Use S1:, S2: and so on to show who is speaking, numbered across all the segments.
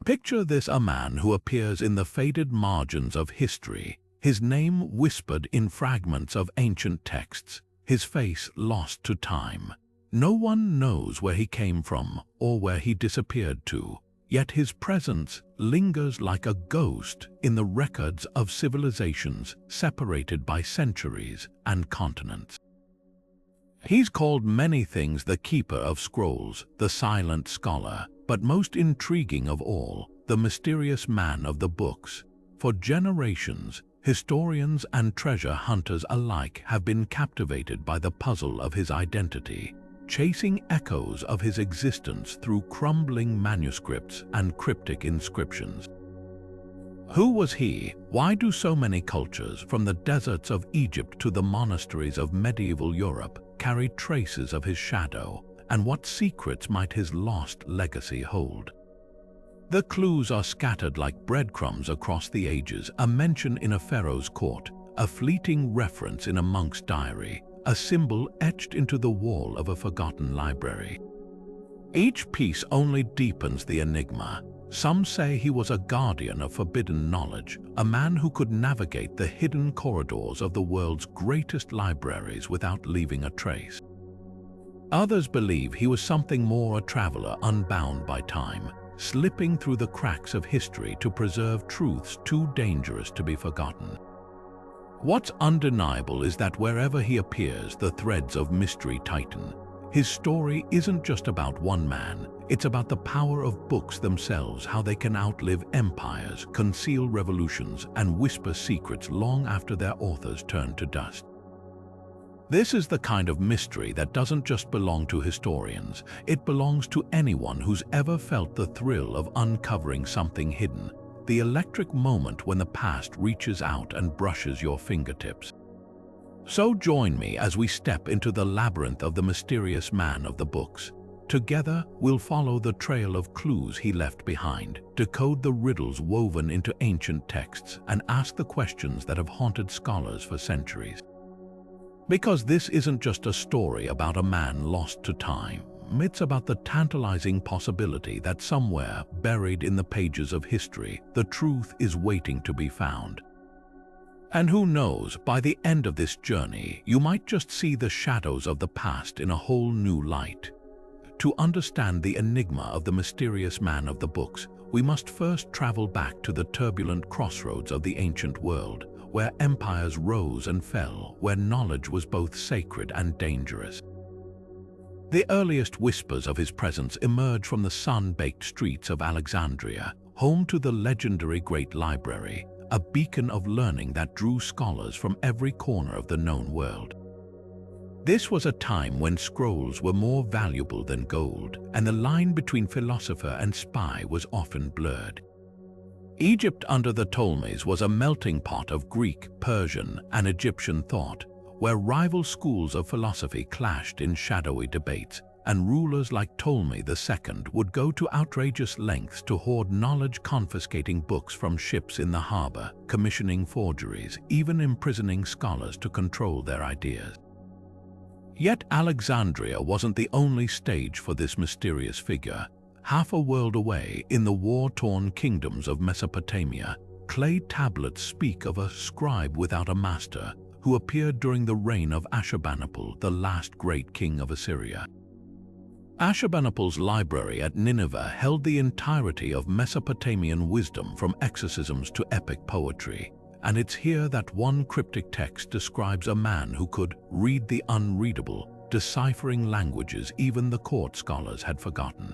S1: Picture this: a man who appears in the faded margins of history, his name whispered in fragments of ancient texts, his face lost to time. No one knows where he came from or where he disappeared to, yet his presence lingers like a ghost in the records of civilizations separated by centuries and continents. He's called many things: the keeper of scrolls, the silent scholar, but most intriguing of all, the mysterious man of the books. For generations, historians and treasure hunters alike have been captivated by the puzzle of his identity, chasing echoes of his existence through crumbling manuscripts and cryptic inscriptions. Who was he? Why do so many cultures, from the deserts of Egypt to the monasteries of medieval Europe, carry traces of his shadow, and what secrets might his lost legacy hold? The clues are scattered like breadcrumbs across the ages: a mention in a pharaoh's court, a fleeting reference in a monk's diary, a symbol etched into the wall of a forgotten library. Each piece only deepens the enigma. Some say he was a guardian of forbidden knowledge, a man who could navigate the hidden corridors of the world's greatest libraries without leaving a trace. Others believe he was something more: a traveler unbound by time, slipping through the cracks of history to preserve truths too dangerous to be forgotten. What's undeniable is that wherever he appears, the threads of mystery tighten. His story isn't just about one man, it's about the power of books themselves, how they can outlive empires, conceal revolutions, and whisper secrets long after their authors turn to dust. This is the kind of mystery that doesn't just belong to historians, it belongs to anyone who's ever felt the thrill of uncovering something hidden, the electric moment when the past reaches out and brushes your fingertips. So join me as we step into the labyrinth of the mysterious man of the books. Together, we'll follow the trail of clues he left behind, decode the riddles woven into ancient texts, and ask the questions that have haunted scholars for centuries. Because this isn't just a story about a man lost to time. It's about the tantalizing possibility that somewhere, buried in the pages of history, the truth is waiting to be found. And who knows, by the end of this journey, you might just see the shadows of the past in a whole new light. To understand the enigma of the mysterious man of the books, we must first travel back to the turbulent crossroads of the ancient world, where empires rose and fell, where knowledge was both sacred and dangerous. The earliest whispers of his presence emerge from the sun-baked streets of Alexandria, home to the legendary Great Library, a beacon of learning that drew scholars from every corner of the known world. This was a time when scrolls were more valuable than gold, and the line between philosopher and spy was often blurred. Egypt under the Ptolemies was a melting pot of Greek, Persian, and Egyptian thought, where rival schools of philosophy clashed in shadowy debates, and rulers like Ptolemy II would go to outrageous lengths to hoard knowledge, confiscating books from ships in the harbor, commissioning forgeries, even imprisoning scholars to control their ideas. Yet Alexandria wasn't the only stage for this mysterious figure. Half a world away, in the war-torn kingdoms of Mesopotamia, clay tablets speak of a scribe without a master who appeared during the reign of Ashurbanipal, the last great king of Assyria. Ashurbanipal's library at Nineveh held the entirety of Mesopotamian wisdom, from exorcisms to epic poetry, and it's here that one cryptic text describes a man who could read the unreadable, deciphering languages even the court scholars had forgotten.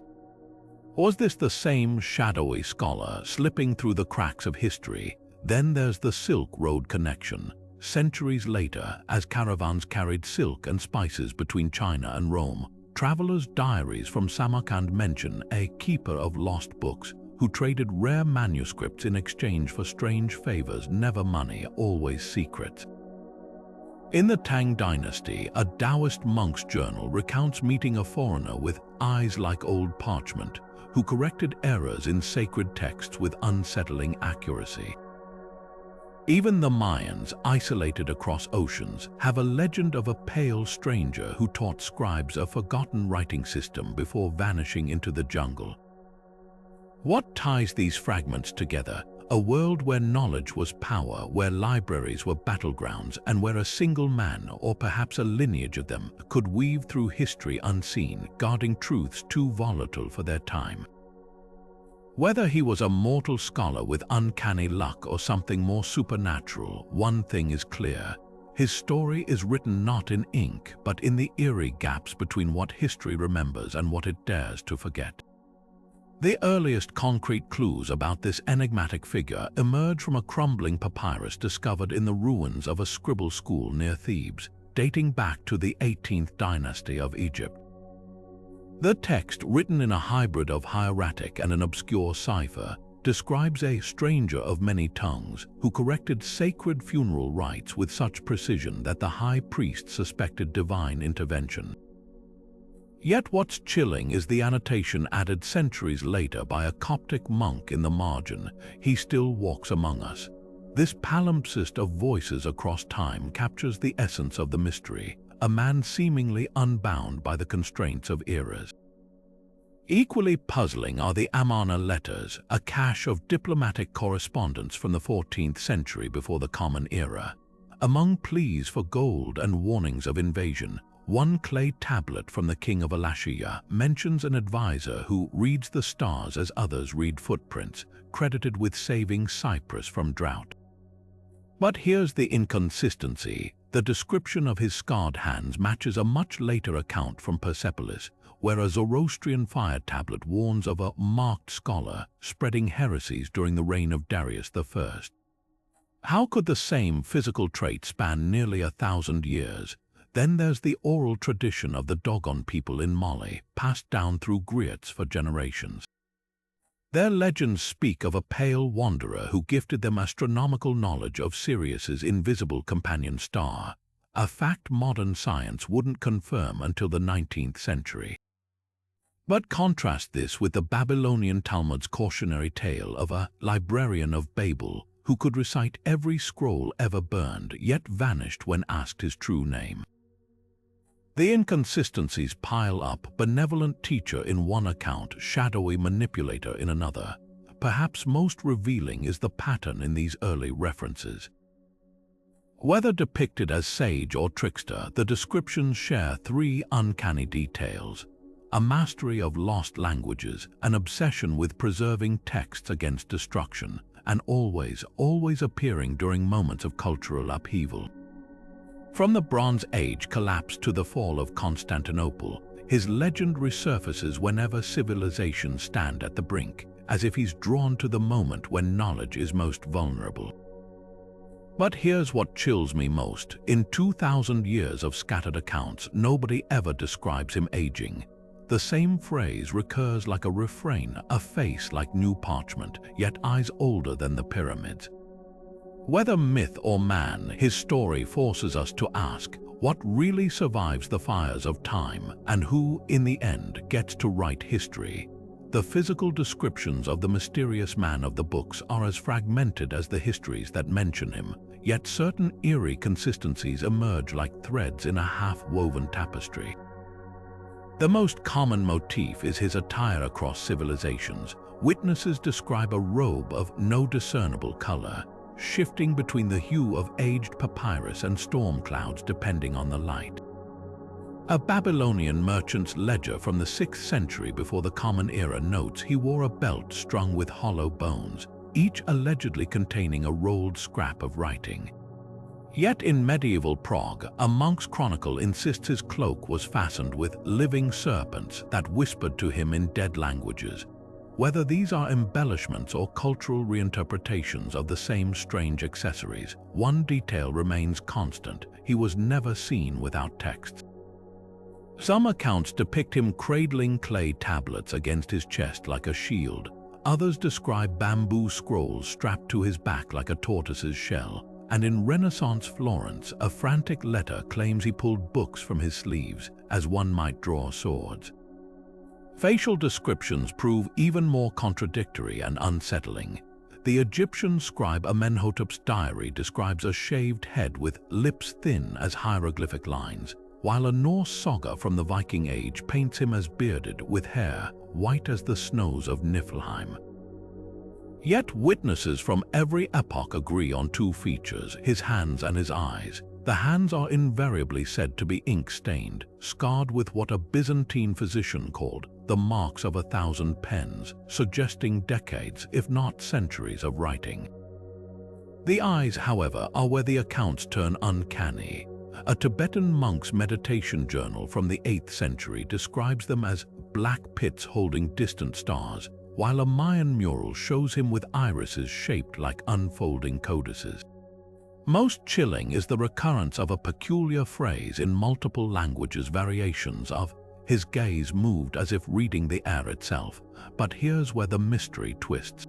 S1: Was this the same shadowy scholar slipping through the cracks of history? Then there's the Silk Road connection. Centuries later, as caravans carried silk and spices between China and Rome, travelers' diaries from Samarkand mention a keeper of lost books who traded rare manuscripts in exchange for strange favors: never money, always secrets. In the Tang dynasty, a Taoist monk's journal recounts meeting a foreigner with eyes like old parchment, who corrected errors in sacred texts with unsettling accuracy. Even the Mayans, isolated across oceans, have a legend of a pale stranger who taught scribes a forgotten writing system before vanishing into the jungle. What ties these fragments together? A world where knowledge was power, where libraries were battlegrounds, and where a single man, or perhaps a lineage of them, could weave through history unseen, guarding truths too volatile for their time. Whether he was a mortal scholar with uncanny luck or something more supernatural, one thing is clear. His story is written not in ink, but in the eerie gaps between what history remembers and what it dares to forget. The earliest concrete clues about this enigmatic figure emerge from a crumbling papyrus discovered in the ruins of a scribble school near Thebes, dating back to the 18th dynasty of Egypt. The text, written in a hybrid of hieratic and an obscure cipher, describes a stranger of many tongues who corrected sacred funeral rites with such precision that the high priest suspected divine intervention. Yet what's chilling is the annotation added centuries later by a Coptic monk in the margin: "He still walks among us." This palimpsest of voices across time captures the essence of the mystery, a man seemingly unbound by the constraints of eras. Equally puzzling are the Amarna letters, a cache of diplomatic correspondence from the 14th century before the Common Era. Among pleas for gold and warnings of invasion, one clay tablet from the king of Elashia mentions an advisor who reads the stars as others read footprints, credited with saving Cyprus from drought. But here's the inconsistency. The description of his scarred hands matches a much later account from Persepolis, where a Zoroastrian fire tablet warns of a marked scholar spreading heresies during the reign of Darius I. How could the same physical trait span nearly 1,000 years? Then there's the oral tradition of the Dogon people in Mali, passed down through griots for generations. Their legends speak of a pale wanderer who gifted them astronomical knowledge of Sirius's invisible companion star, a fact modern science wouldn't confirm until the 19th century. But contrast this with the Babylonian Talmud's cautionary tale of a librarian of Babel who could recite every scroll ever burned, yet vanished when asked his true name. The inconsistencies pile up: benevolent teacher in one account, shadowy manipulator in another. Perhaps most revealing is the pattern in these early references. Whether depicted as sage or trickster, the descriptions share three uncanny details: a mastery of lost languages, an obsession with preserving texts against destruction, and always appearing during moments of cultural upheaval. From the Bronze Age collapse to the fall of Constantinople, his legend resurfaces whenever civilizations stand at the brink, as if he's drawn to the moment when knowledge is most vulnerable. But here's what chills me most. In 2,000 years of scattered accounts, nobody ever describes him aging. The same phrase recurs like a refrain: a face like new parchment, yet eyes older than the pyramids. Whether myth or man, his story forces us to ask, what really survives the fires of time, and who, in the end, gets to write history? The physical descriptions of the mysterious man of the books are as fragmented as the histories that mention him, yet certain eerie consistencies emerge like threads in a half-woven tapestry. The most common motif is his attire across civilizations. Witnesses describe a robe of no discernible color, shifting between the hue of aged papyrus and storm clouds depending on the light. A Babylonian merchant's ledger from the 6th century before the Common Era notes he wore a belt strung with hollow bones, each allegedly containing a rolled scrap of writing. Yet in medieval Prague, a monk's chronicle insists his cloak was fastened with living serpents that whispered to him in dead languages. Whether these are embellishments or cultural reinterpretations of the same strange accessories, one detail remains constant: he was never seen without texts. Some accounts depict him cradling clay tablets against his chest like a shield. Others describe bamboo scrolls strapped to his back like a tortoise's shell. And in Renaissance Florence, a frantic letter claims he pulled books from his sleeves, as one might draw swords. Facial descriptions prove even more contradictory and unsettling. The Egyptian scribe Amenhotep's diary describes a shaved head with lips thin as hieroglyphic lines, while a Norse saga from the Viking Age paints him as bearded with hair white as the snows of Niflheim. Yet witnesses from every epoch agree on two features: his hands and his eyes. The hands are invariably said to be ink-stained, scarred with what a Byzantine physician called the marks of 1,000 pens, suggesting decades, if not centuries, of writing. The eyes, however, are where the accounts turn uncanny. A Tibetan monk's meditation journal from the 8th century describes them as black pits holding distant stars, while a Mayan mural shows him with irises shaped like unfolding codices. Most chilling is the recurrence of a peculiar phrase in multiple languages, variations of "his gaze moved as if reading the air itself." But here's where the mystery twists.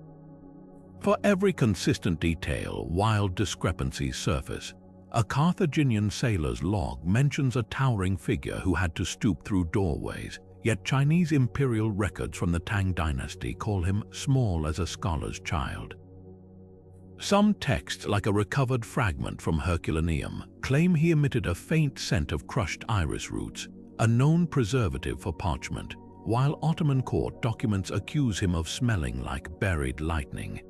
S1: For every consistent detail, wild discrepancies surface. A Carthaginian sailor's log mentions a towering figure who had to stoop through doorways, yet Chinese imperial records from the Tang dynasty call him small as a scholar's child. Some texts, like a recovered fragment from Herculaneum, claim he emitted a faint scent of crushed iris roots, a known preservative for parchment, while Ottoman court documents accuse him of smelling like buried lightning.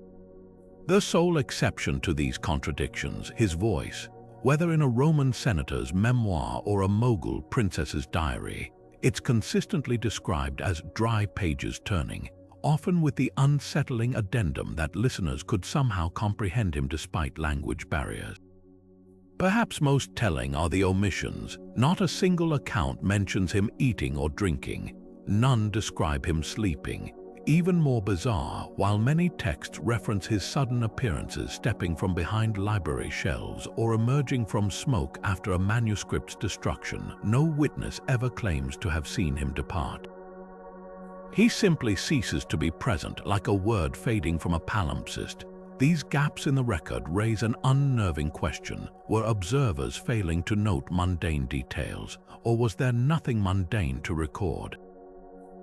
S1: The sole exception to these contradictions, his voice, whether in a Roman senator's memoir or a Mughal princess's diary, it's consistently described as dry pages turning, often with the unsettling addendum that listeners could somehow comprehend him despite language barriers. Perhaps most telling are the omissions. Not a single account mentions him eating or drinking. None describe him sleeping. Even more bizarre, while many texts reference his sudden appearances stepping from behind library shelves or emerging from smoke after a manuscript's destruction, no witness ever claims to have seen him depart. He simply ceases to be present, like a word fading from a palimpsest. These gaps in the record raise an unnerving question. Were observers failing to note mundane details, or was there nothing mundane to record?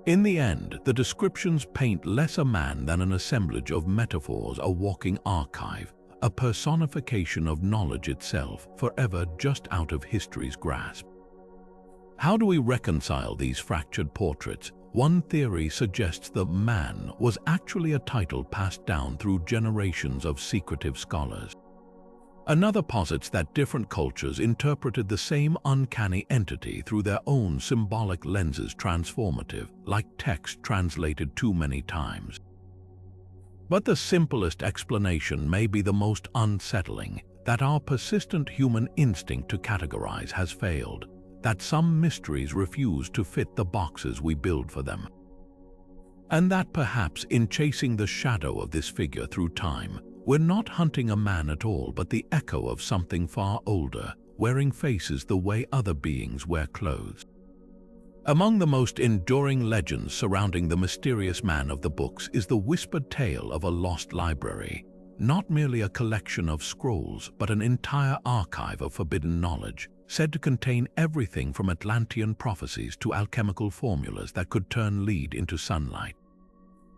S1: In the end, the descriptions paint less a man than an assemblage of metaphors, a walking archive, a personification of knowledge itself, forever just out of history's grasp. How do we reconcile these fractured portraits? One theory suggests the man was actually a title passed down through generations of secretive scholars. Another posits that different cultures interpreted the same uncanny entity through their own symbolic lenses, transformative, like text translated too many times. But the simplest explanation may be the most unsettling, that our persistent human instinct to categorize has failed, that some mysteries refuse to fit the boxes we build for them. And that perhaps in chasing the shadow of this figure through time, we're not hunting a man at all, but the echo of something far older, wearing faces the way other beings wear clothes. Among the most enduring legends surrounding the mysterious man of the books is the whispered tale of a lost library, not merely a collection of scrolls, but an entire archive of forbidden knowledge, said to contain everything from Atlantean prophecies to alchemical formulas that could turn lead into sunlight.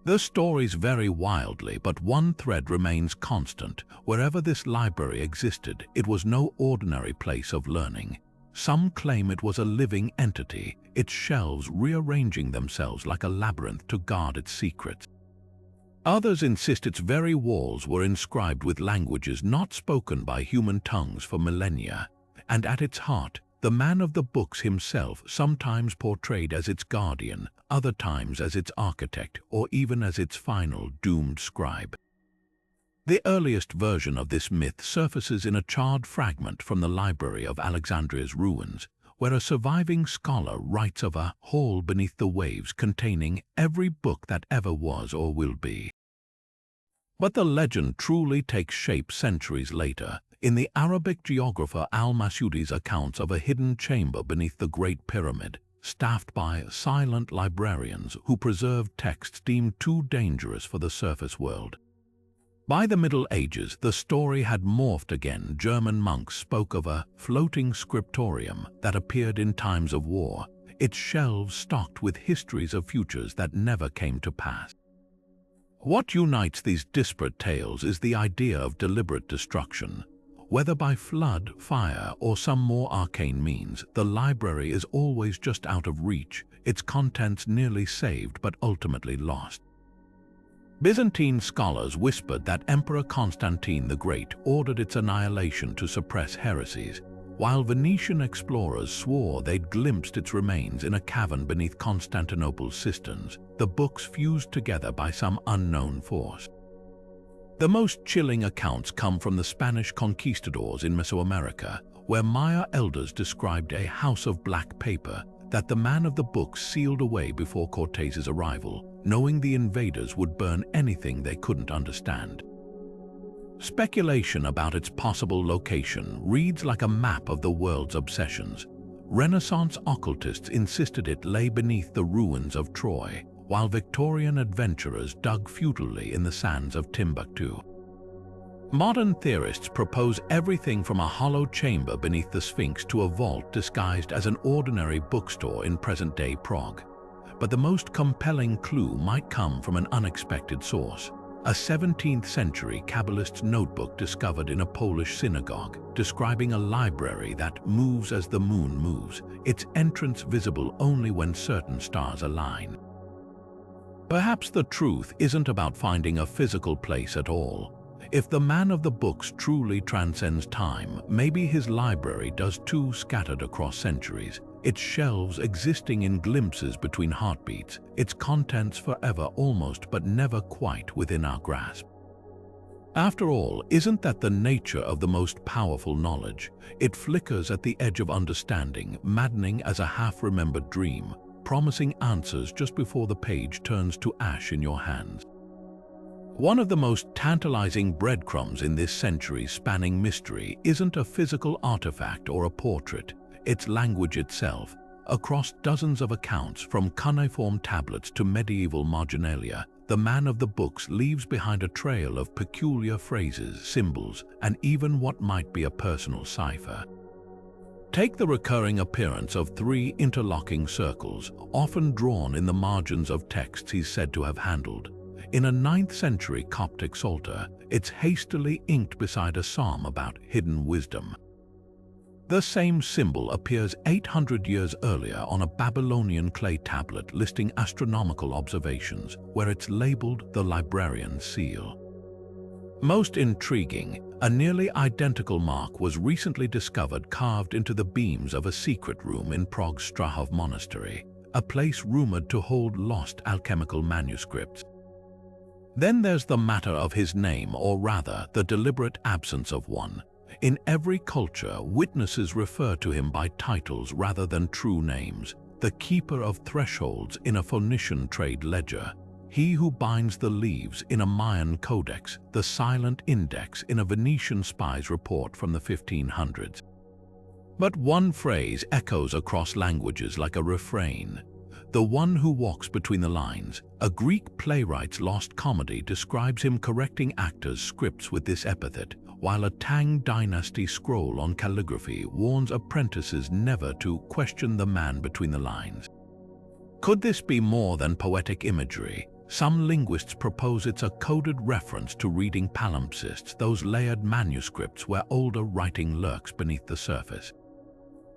S1: The stories vary wildly, but one thread remains constant. Wherever this library existed, it was no ordinary place of learning. Some claim it was a living entity, its shelves rearranging themselves like a labyrinth to guard its secrets. Others insist its very walls were inscribed with languages not spoken by human tongues for millennia, and at its heart, the man of the books himself, sometimes portrayed as its guardian, other times as its architect, or even as its final doomed scribe. The earliest version of this myth surfaces in a charred fragment from the library of Alexandria's ruins, where a surviving scholar writes of a hall beneath the waves containing every book that ever was or will be. But the legend truly takes shape centuries later, in the Arabic geographer al-Masudi's accounts of a hidden chamber beneath the Great Pyramid, staffed by silent librarians who preserved texts deemed too dangerous for the surface world. By the Middle Ages, the story had morphed again. German monks spoke of a floating scriptorium that appeared in times of war, its shelves stocked with histories of futures that never came to pass. What unites these disparate tales is the idea of deliberate destruction. Whether by flood, fire, or some more arcane means, the library is always just out of reach, its contents nearly saved but ultimately lost. Byzantine scholars whispered that Emperor Constantine the Great ordered its annihilation to suppress heresies, while Venetian explorers swore they'd glimpsed its remains in a cavern beneath Constantinople's cisterns, the books fused together by some unknown force. The most chilling accounts come from the Spanish conquistadors in Mesoamerica, where Maya elders described a house of black paper that the man of the books sealed away before Cortez's arrival, knowing the invaders would burn anything they couldn't understand. Speculation about its possible location reads like a map of the world's obsessions. Renaissance occultists insisted it lay beneath the ruins of Troy, while Victorian adventurers dug futilely in the sands of Timbuktu. Modern theorists propose everything from a hollow chamber beneath the Sphinx to a vault disguised as an ordinary bookstore in present-day Prague. But the most compelling clue might come from an unexpected source. A 17th-century Kabbalist's notebook discovered in a Polish synagogue, describing a library that moves as the moon moves, its entrance visible only when certain stars align. Perhaps the truth isn't about finding a physical place at all. If the man of the books truly transcends time, maybe his library does too, scattered across centuries, its shelves existing in glimpses between heartbeats, its contents forever almost but never quite within our grasp. After all, isn't that the nature of the most powerful knowledge? It flickers at the edge of understanding, maddening as a half-remembered dream, promising answers just before the page turns to ash in your hands. One of the most tantalizing breadcrumbs in this century-spanning mystery isn't a physical artifact or a portrait, it's language itself. Across dozens of accounts, from cuneiform tablets to medieval marginalia, the man of the books leaves behind a trail of peculiar phrases, symbols, and even what might be a personal cipher. Take the recurring appearance of 3 interlocking circles, often drawn in the margins of texts he's said to have handled. In a 9th-century Coptic psalter, it's hastily inked beside a psalm about hidden wisdom. The same symbol appears 800 years earlier on a Babylonian clay tablet listing astronomical observations, where it's labeled the librarian's seal. Most intriguing, a nearly identical mark was recently discovered carved into the beams of a secret room in Prague's Strahov Monastery, a place rumored to hold lost alchemical manuscripts. Then there's the matter of his name, or rather, the deliberate absence of one. In every culture, witnesses refer to him by titles rather than true names. The keeper of thresholds in a Phoenician trade ledger, he who binds the leaves in a Mayan codex, the silent index in a Venetian spy's report from the 1500s. But one phrase echoes across languages like a refrain: the one who walks between the lines. A Greek playwright's lost comedy describes him correcting actors' scripts with this epithet, while a Tang dynasty scroll on calligraphy warns apprentices never to question the man between the lines. Could this be more than poetic imagery? Some linguists propose it's a coded reference to reading palimpsests, those layered manuscripts where older writing lurks beneath the surface.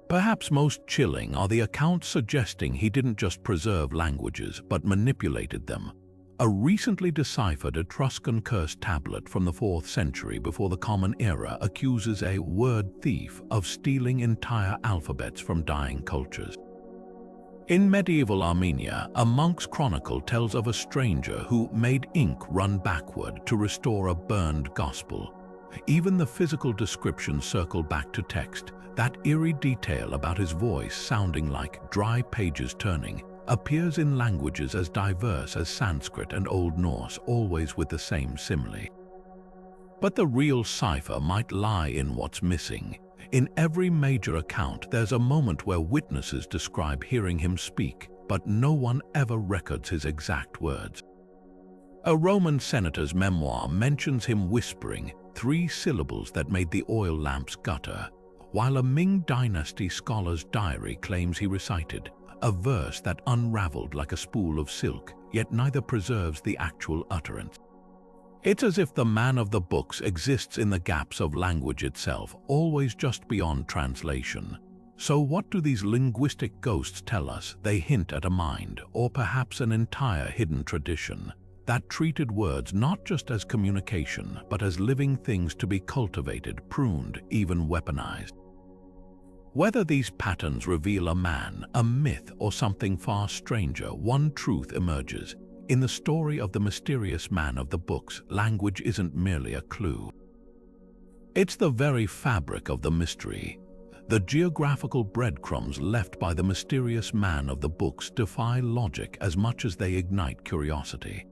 S1: Perhaps most chilling are the accounts suggesting he didn't just preserve languages, but manipulated them. A recently deciphered Etruscan curse tablet from the 4th century before the Common Era accuses a word thief of stealing entire alphabets from dying cultures. In medieval Armenia, a monk's chronicle tells of a stranger who made ink run backward to restore a burned gospel. Even the physical descriptions circle back to text. That eerie detail about his voice sounding like dry pages turning appears in languages as diverse as Sanskrit and Old Norse, always with the same simile. But the real cipher might lie in what's missing. In every major account, there's a moment where witnesses describe hearing him speak, but no one ever records his exact words. A Roman senator's memoir mentions him whispering 3 syllables that made the oil lamps gutter, while a Ming Dynasty scholar's diary claims he recited a verse that unraveled like a spool of silk, yet neither preserves the actual utterance. It's as if the man of the books exists in the gaps of language itself, always just beyond translation. So what do these linguistic ghosts tell us? They hint at a mind, or perhaps an entire hidden tradition. that treated words not just as communication, but as living things to be cultivated, pruned, even weaponized. Whether these patterns reveal a man, a myth, or something far stranger, one truth emerges. In the story of the mysterious man of the books, language isn't merely a clue. It's the very fabric of the mystery. The geographical breadcrumbs left by the mysterious man of the books defy logic as much as they ignite curiosity.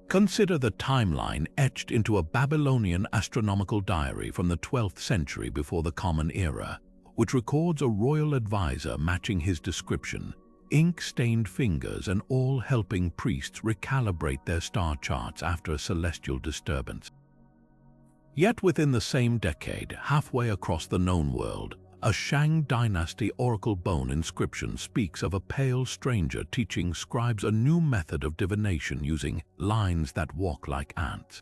S1: Consider the timeline etched into a Babylonian astronomical diary from the 12th century before the Common Era, which records a royal advisor matching his description, ink-stained fingers and all helping priests recalibrate their star charts after a celestial disturbance. Yet within the same decade, halfway across the known world, a Shang dynasty oracle bone inscription speaks of a pale stranger teaching scribes a new method of divination using lines that walk like ants.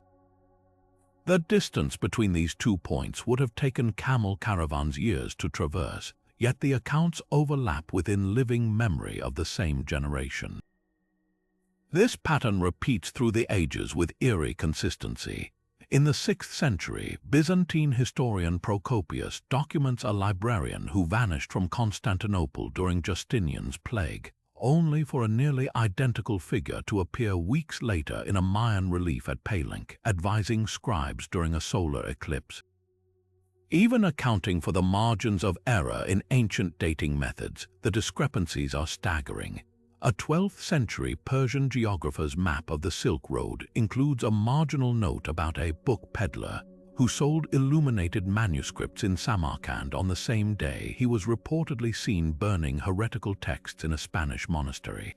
S1: The distance between these 2 points would have taken camel caravans years to traverse, yet the accounts overlap within living memory of the same generation. This pattern repeats through the ages with eerie consistency. In the 6th century, Byzantine historian Procopius documents a librarian who vanished from Constantinople during Justinian's plague, only for a nearly identical figure to appear weeks later in a Mayan relief at Palenque, advising scribes during a solar eclipse. Even accounting for the margins of error in ancient dating methods, the discrepancies are staggering. A 12th century Persian geographer's map of the Silk Road includes a marginal note about a book peddler who sold illuminated manuscripts in Samarkand on the same day he was reportedly seen burning heretical texts in a Spanish monastery.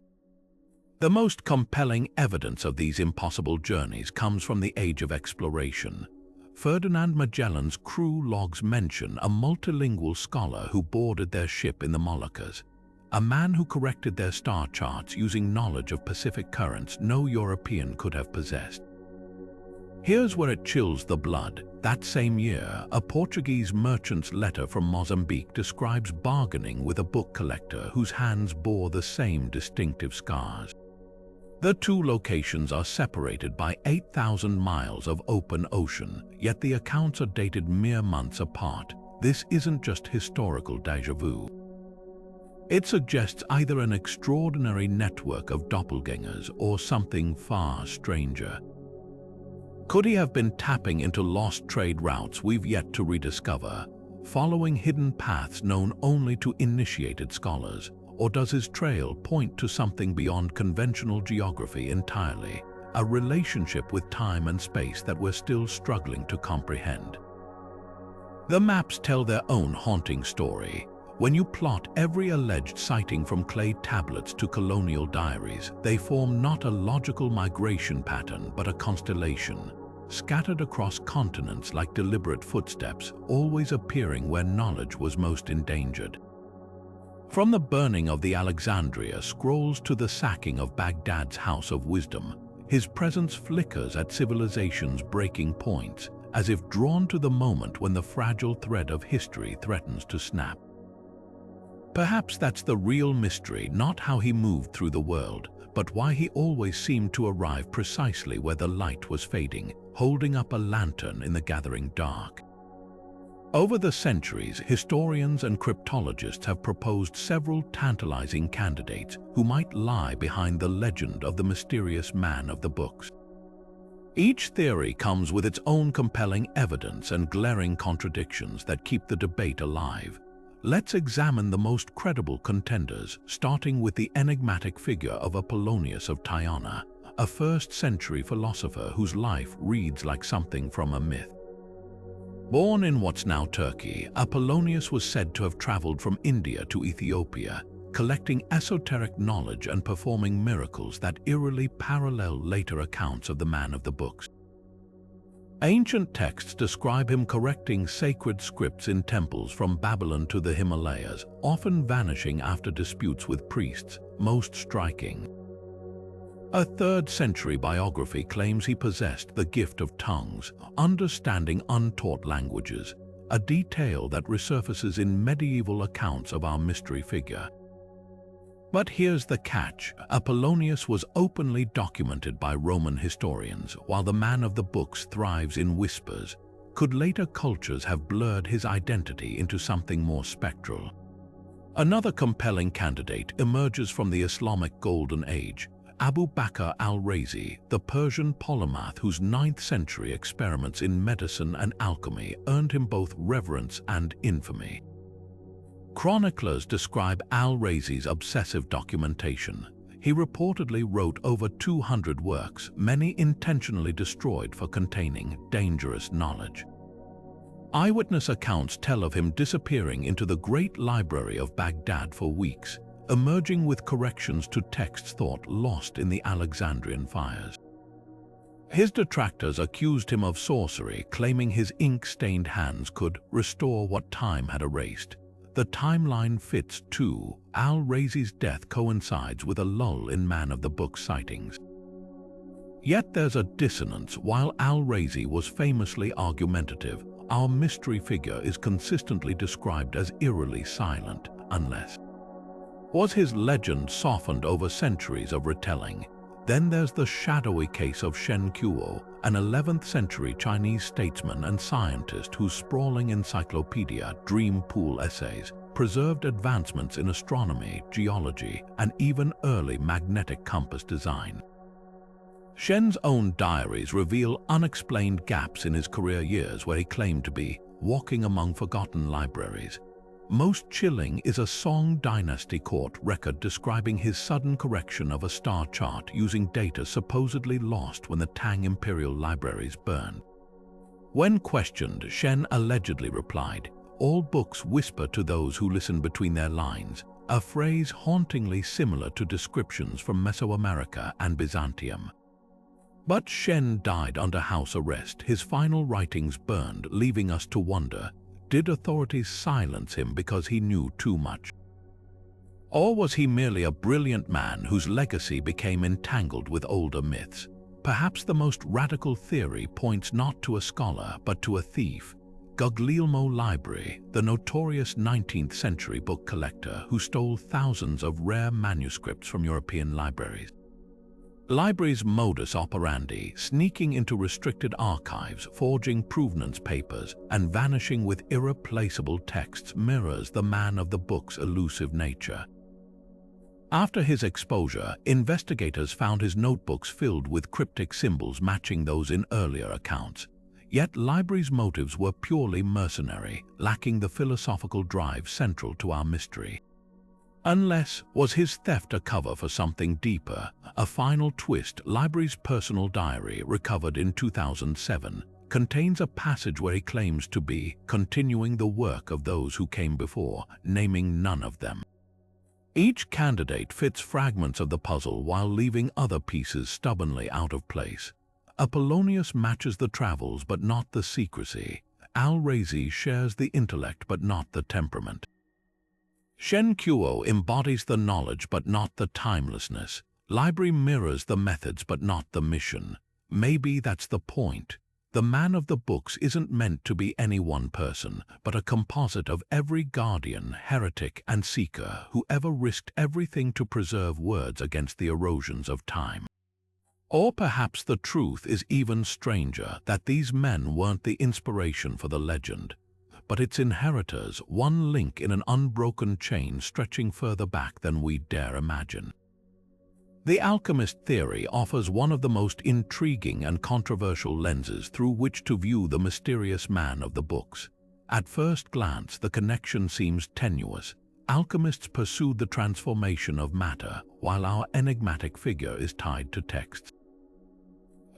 S1: The most compelling evidence of these impossible journeys comes from the age of exploration. Ferdinand Magellan's crew logs mention a multilingual scholar who boarded their ship in the Moluccas, a man who corrected their star charts using knowledge of Pacific currents no European could have possessed. Here's where it chills the blood. That same year, a Portuguese merchant's letter from Mozambique describes bargaining with a book collector whose hands bore the same distinctive scars. The two locations are separated by 8,000 miles of open ocean, yet the accounts are dated mere months apart. This isn't just historical déjà vu. It suggests either an extraordinary network of doppelgangers or something far stranger. Could he have been tapping into lost trade routes we've yet to rediscover, following hidden paths known only to initiated scholars? Or does his trail point to something beyond conventional geography entirely, a relationship with time and space that we're still struggling to comprehend? The maps tell their own haunting story. When you plot every alleged sighting from clay tablets to colonial diaries, they form not a logical migration pattern but a constellation, scattered across continents like deliberate footsteps, always appearing where knowledge was most endangered. From the burning of the Alexandria scrolls to the sacking of Baghdad's House of Wisdom, his presence flickers at civilization's breaking points, as if drawn to the moment when the fragile thread of history threatens to snap. Perhaps that's the real mystery, not how he moved through the world, but why he always seemed to arrive precisely where the light was fading, holding up a lantern in the gathering dark. Over the centuries, historians and cryptologists have proposed several tantalizing candidates who might lie behind the legend of the mysterious man of the books. Each theory comes with its own compelling evidence and glaring contradictions that keep the debate alive. Let's examine the most credible contenders, starting with the enigmatic figure of Apollonius of Tyana, a 1st century philosopher whose life reads like something from a myth. Born in what's now Turkey, Apollonius was said to have traveled from India to Ethiopia, collecting esoteric knowledge and performing miracles that eerily parallel later accounts of the man of the books. Ancient texts describe him correcting sacred scripts in temples from Babylon to the Himalayas, often vanishing after disputes with priests, most striking. A 3rd century biography claims he possessed the gift of tongues, understanding untaught languages, a detail that resurfaces in medieval accounts of our mystery figure. But here's the catch. Apollonius was openly documented by Roman historians, while the man of the books thrives in whispers. Could later cultures have blurred his identity into something more spectral? Another compelling candidate emerges from the Islamic Golden Age, Abu Bakr al-Razi, the Persian polymath whose 9th century experiments in medicine and alchemy earned him both reverence and infamy. Chroniclers describe al-Razi's obsessive documentation. He reportedly wrote over 200 works, many intentionally destroyed for containing dangerous knowledge. Eyewitness accounts tell of him disappearing into the Great Library of Baghdad for weeks, emerging with corrections to texts thought lost in the Alexandrian fires. His detractors accused him of sorcery, claiming his ink-stained hands could restore what time had erased. The timeline fits too. Al-Razi's death coincides with a lull in Man of the Book sightings. Yet there's a dissonance. While al-Razi was famously argumentative, our mystery figure is consistently described as eerily silent, unless was his legend softened over centuries of retelling? Then there's the shadowy case of Shen Kuo, an 11th century Chinese statesman and scientist whose sprawling encyclopedia, Dream Pool Essays, preserved advancements in astronomy, geology, and even early magnetic compass design. Shen's own diaries reveal unexplained gaps in his career years where he claimed to be walking among forgotten libraries. Most chilling is a Song Dynasty court record describing his sudden correction of a star chart using data supposedly lost when the Tang imperial libraries burned. When questioned, Shen allegedly replied, "All books whisper to those who listen between their lines," a phrase hauntingly similar to descriptions from Mesoamerica and Byzantium. But Shen died under house arrest. His final writings burned, leaving us to wonder, did authorities silence him because he knew too much? Or was he merely a brilliant man whose legacy became entangled with older myths? Perhaps the most radical theory points not to a scholar but to a thief, Guglielmo Libri, the notorious 19th century book collector who stole thousands of rare manuscripts from European libraries. Libri's modus operandi, sneaking into restricted archives, forging provenance papers, and vanishing with irreplaceable texts, mirrors the man of the book's elusive nature. After his exposure, investigators found his notebooks filled with cryptic symbols matching those in earlier accounts. Yet Libri's motives were purely mercenary, lacking the philosophical drive central to our mystery. Unless, was his theft a cover for something deeper? A final twist. Libri's personal diary, recovered in 2007, contains a passage where he claims to be continuing the work of those who came before, naming none of them. Each candidate fits fragments of the puzzle while leaving other pieces stubbornly out of place. Apollonius matches the travels but not the secrecy. Al-Razi shares the intellect but not the temperament. Shen Kuo embodies the knowledge but not the timelessness. Libri mirrors the methods but not the mission. Maybe that's the point. The man of the books isn't meant to be any one person, but a composite of every guardian, heretic, and seeker who ever risked everything to preserve words against the erosions of time. Or perhaps the truth is even stranger, that these men weren't the inspiration for the legend, but its inheritors, one link in an unbroken chain stretching further back than we dare imagine. The alchemist theory offers one of the most intriguing and controversial lenses through which to view the mysterious man of the books. At first glance, the connection seems tenuous. Alchemists pursued the transformation of matter, while our enigmatic figure is tied to texts.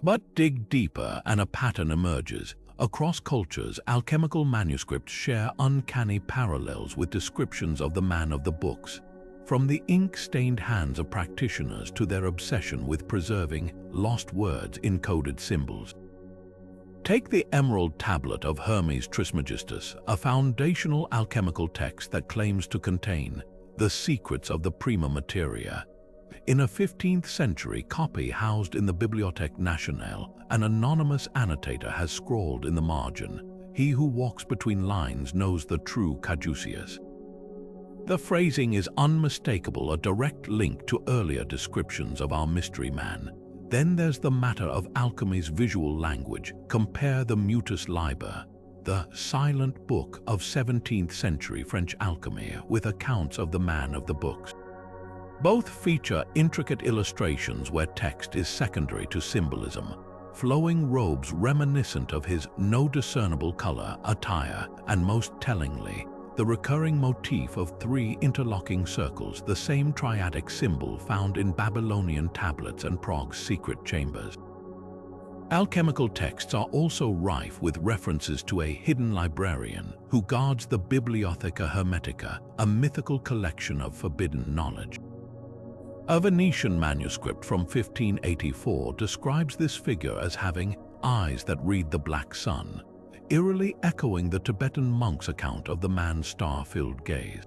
S1: But dig deeper and a pattern emerges. Across cultures, alchemical manuscripts share uncanny parallels with descriptions of the man of the books, from the ink-stained hands of practitioners to their obsession with preserving lost words in coded symbols. Take the Emerald Tablet of Hermes Trismegistus, a foundational alchemical text that claims to contain the secrets of the prima materia. In a 15th century copy housed in the Bibliothèque Nationale, an anonymous annotator has scrawled in the margin, "He who walks between lines knows the true caduceus." The phrasing is unmistakable, a direct link to earlier descriptions of our mystery man. Then there's the matter of alchemy's visual language. Compare the Mutus Liber, the silent book of 17th century French alchemy, with accounts of the man of the books. Both feature intricate illustrations where text is secondary to symbolism, flowing robes reminiscent of his no discernible color, attire, and most tellingly, the recurring motif of 3 interlocking circles, the same triadic symbol found in Babylonian tablets and Prague's secret chambers. Alchemical texts are also rife with references to a hidden librarian who guards the Bibliotheca Hermetica, a mythical collection of forbidden knowledge. A Venetian manuscript from 1584 describes this figure as having eyes that read the black sun, eerily echoing the Tibetan monk's account of the man's star-filled gaze.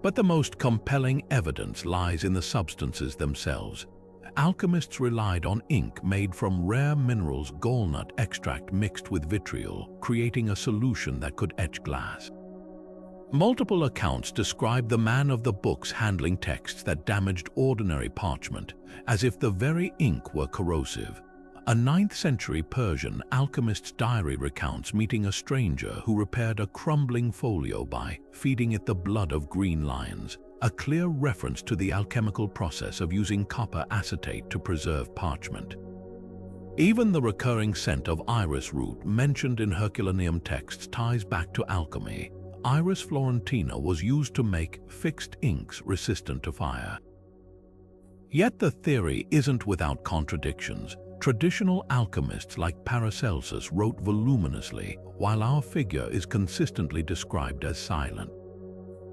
S1: But the most compelling evidence lies in the substances themselves. Alchemists relied on ink made from rare minerals, gallnut extract mixed with vitriol, creating a solution that could etch glass. Multiple accounts describe the man of the books handling texts that damaged ordinary parchment, as if the very ink were corrosive. A 9th century Persian alchemist's diary recounts meeting a stranger who repaired a crumbling folio by feeding it the blood of green lions, a clear reference to the alchemical process of using copper acetate to preserve parchment. Even the recurring scent of iris root mentioned in Herculaneum texts ties back to alchemy. Iris florentina was used to make fixed inks resistant to fire. Yet the theory isn't without contradictions. Traditional alchemists like Paracelsus wrote voluminously, while our figure is consistently described as silent.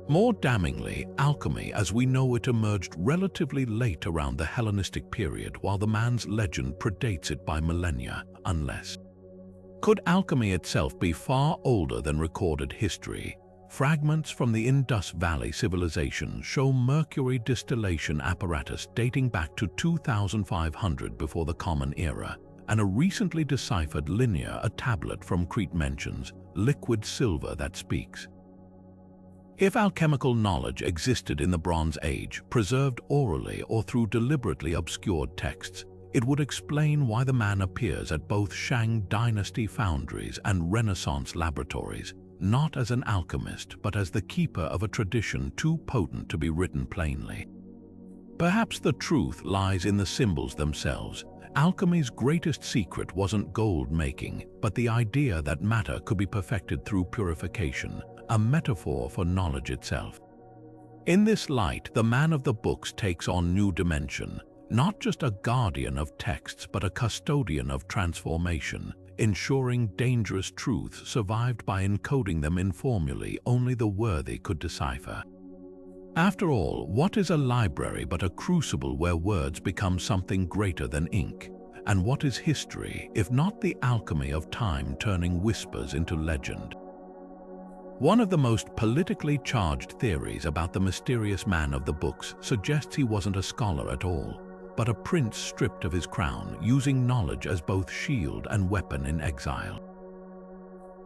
S1: More damningly, alchemy as we know it emerged relatively late around the Hellenistic period, while the man's legend predates it by millennia, unless. Could alchemy itself be far older than recorded history? Fragments from the Indus Valley civilization show mercury distillation apparatus dating back to 2500 before the Common Era, and a recently deciphered linear, a tablet from Crete mentions liquid silver that speaks. If alchemical knowledge existed in the Bronze Age, preserved orally or through deliberately obscured texts, it would explain why the man appears at both Shang Dynasty foundries and Renaissance laboratories, not as an alchemist but as the keeper of a tradition too potent to be written plainly. Perhaps the truth lies in the symbols themselves. Alchemy's greatest secret wasn't gold making, but the idea that matter could be perfected through purification, a metaphor for knowledge itself. In this light, the man of the books takes on new dimension, not just a guardian of texts but a custodian of transformation, ensuring dangerous truths survived by encoding them in formulae only the worthy could decipher. After all, what is a library but a crucible where words become something greater than ink? And what is history, if not the alchemy of time turning whispers into legend? One of the most politically charged theories about the mysterious man of the books suggests he wasn't a scholar at all, but a prince stripped of his crown, using knowledge as both shield and weapon in exile.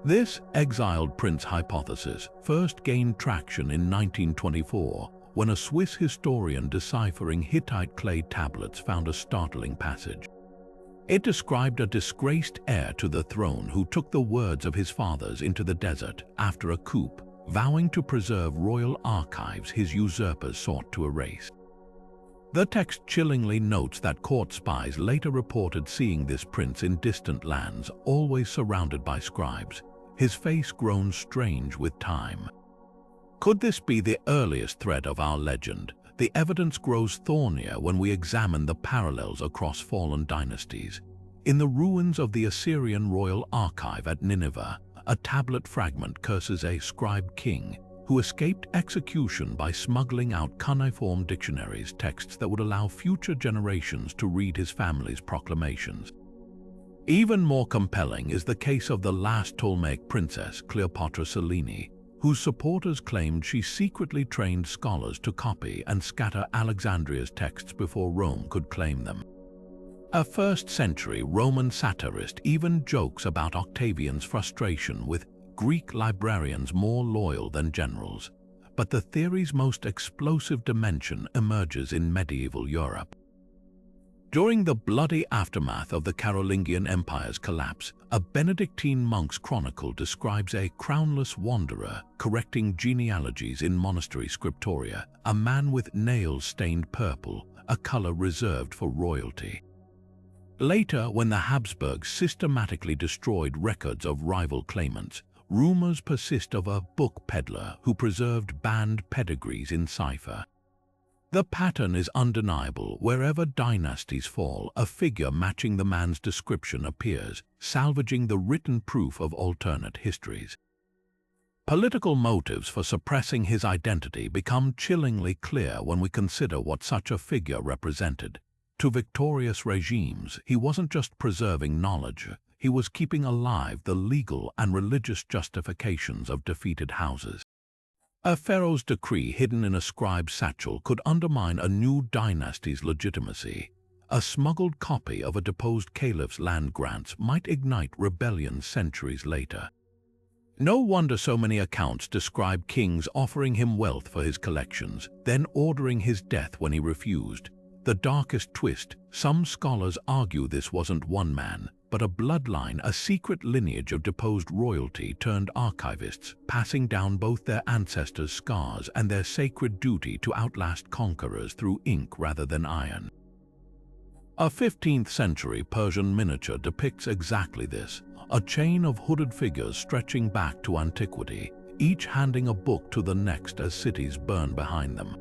S1: This exiled prince hypothesis first gained traction in 1924 when a Swiss historian deciphering Hittite clay tablets found a startling passage. It described a disgraced heir to the throne who took the words of his fathers into the desert after a coup, vowing to preserve royal archives his usurpers sought to erase. The text chillingly notes that court spies later reported seeing this prince in distant lands, always surrounded by scribes, his face grown strange with time. Could this be the earliest thread of our legend? The evidence grows thornier when we examine the parallels across fallen dynasties. In the ruins of the Assyrian royal archive at Nineveh, a tablet fragment curses a scribe king who escaped execution by smuggling out cuneiform dictionaries, texts that would allow future generations to read his family's proclamations. Even more compelling is the case of the last Ptolemaic princess, Cleopatra Selene, whose supporters claimed she secretly trained scholars to copy and scatter Alexandria's texts before Rome could claim them. A first-century Roman satirist even jokes about Octavian's frustration with Greek librarians more loyal than generals. but the theory's most explosive dimension emerges in medieval Europe. During the bloody aftermath of the Carolingian Empire's collapse, a Benedictine monk's chronicle describes a crownless wanderer correcting genealogies in monastery scriptoria, a man with nails stained purple, a color reserved for royalty. Later, when the Habsburgs systematically destroyed records of rival claimants, rumors persist of a book peddler who preserved banned pedigrees in Cipher. The pattern is undeniable. Wherever dynasties fall, a figure matching the man's description appears, salvaging the written proof of alternate histories. Political motives for suppressing his identity become chillingly clear when we consider what such a figure represented. To victorious regimes, he wasn't just preserving knowledge, he was keeping alive the legal and religious justifications of defeated houses. A pharaoh's decree hidden in a scribe's satchel could undermine a new dynasty's legitimacy. A smuggled copy of a deposed caliph's land grants might ignite rebellion centuries later. No wonder so many accounts describe kings offering him wealth for his collections, then ordering his death when he refused. The darkest twist, some scholars argue this wasn't one man, but a bloodline, a secret lineage of deposed royalty turned archivists, passing down both their ancestors' scars and their sacred duty to outlast conquerors through ink rather than iron. A 15th century Persian miniature depicts exactly this, a chain of hooded figures stretching back to antiquity, each handing a book to the next as cities burn behind them.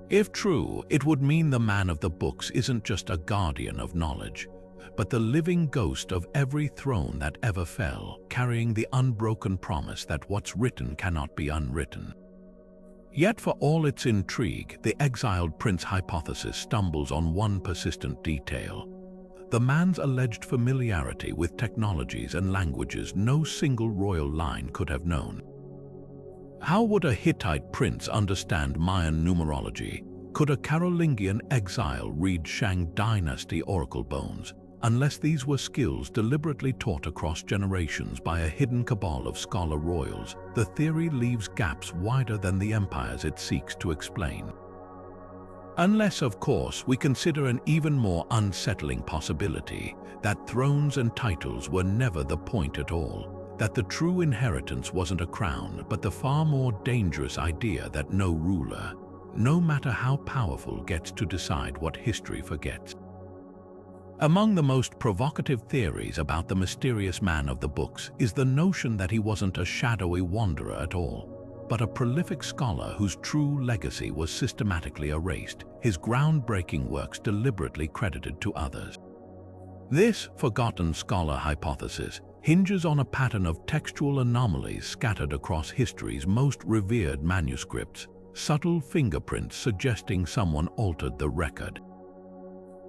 S1: If true, it would mean the man of the books isn't just a guardian of knowledge, but the living ghost of every throne that ever fell, carrying the unbroken promise that what's written cannot be unwritten. Yet for all its intrigue, the exiled prince hypothesis stumbles on one persistent detail: the man's alleged familiarity with technologies and languages no single royal line could have known. How would a Hittite prince understand Mayan numerology? Could a Carolingian exile read Shang dynasty oracle bones? Unless these were skills deliberately taught across generations by a hidden cabal of scholar royals, the theory leaves gaps wider than the empires it seeks to explain. Unless, of course, we consider an even more unsettling possibility, that thrones and titles were never the point at all, that the true inheritance wasn't a crown, but the far more dangerous idea that no ruler, no matter how powerful, gets to decide what history forgets. Among the most provocative theories about the mysterious man of the books is the notion that he wasn't a shadowy wanderer at all, but a prolific scholar whose true legacy was systematically erased, his groundbreaking works deliberately credited to others. This forgotten scholar hypothesis hinges on a pattern of textual anomalies scattered across history's most revered manuscripts, subtle fingerprints suggesting someone altered the record.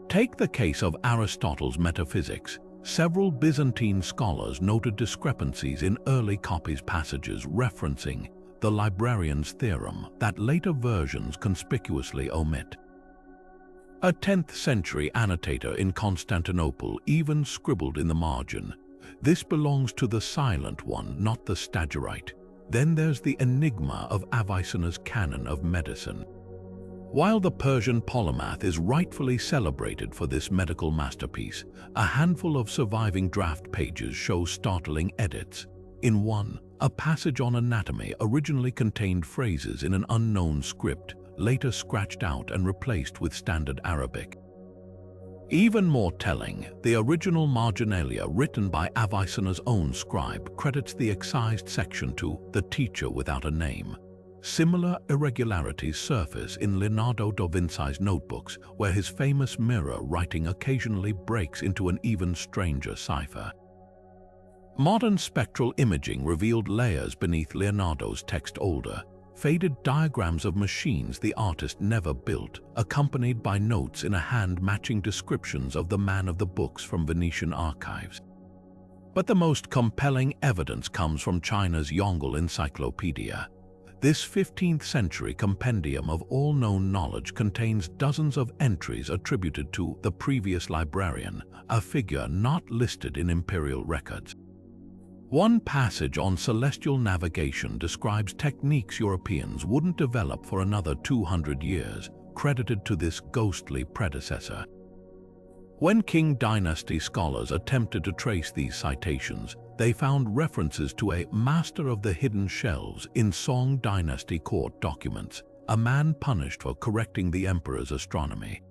S1: Take the case of Aristotle's Metaphysics. Several Byzantine scholars noted discrepancies in early copies, passages referencing the librarian's theorem that later versions conspicuously omit. A 10th century annotator in Constantinople even scribbled in the margin, "This belongs to the silent one, not the Stagirite." Then there's the enigma of Avicenna's canon of medicine. While the Persian polymath is rightfully celebrated for this medical masterpiece, a handful of surviving draft pages show startling edits. In one, a passage on anatomy originally contained phrases in an unknown script, later scratched out and replaced with standard Arabic. Even more telling, the original marginalia written by Avicenna's own scribe credits the excised section to the teacher without a name. Similar irregularities surface in Leonardo da Vinci's notebooks, where his famous mirror writing occasionally breaks into an even stranger cipher. Modern spectral imaging revealed layers beneath Leonardo's text, older, faded diagrams of machines the artist never built, accompanied by notes in a hand matching descriptions of the man of the books from Venetian archives. But the most compelling evidence comes from China's Yongle Encyclopedia. This 15th century compendium of all known knowledge contains dozens of entries attributed to the previous librarian, a figure not listed in imperial records. One passage on celestial navigation describes techniques Europeans wouldn't develop for another 200 years, credited to this ghostly predecessor. When Qing Dynasty scholars attempted to trace these citations, they found references to a master of the hidden shelves in Song Dynasty court documents, a man punished for correcting the emperor's astronomy.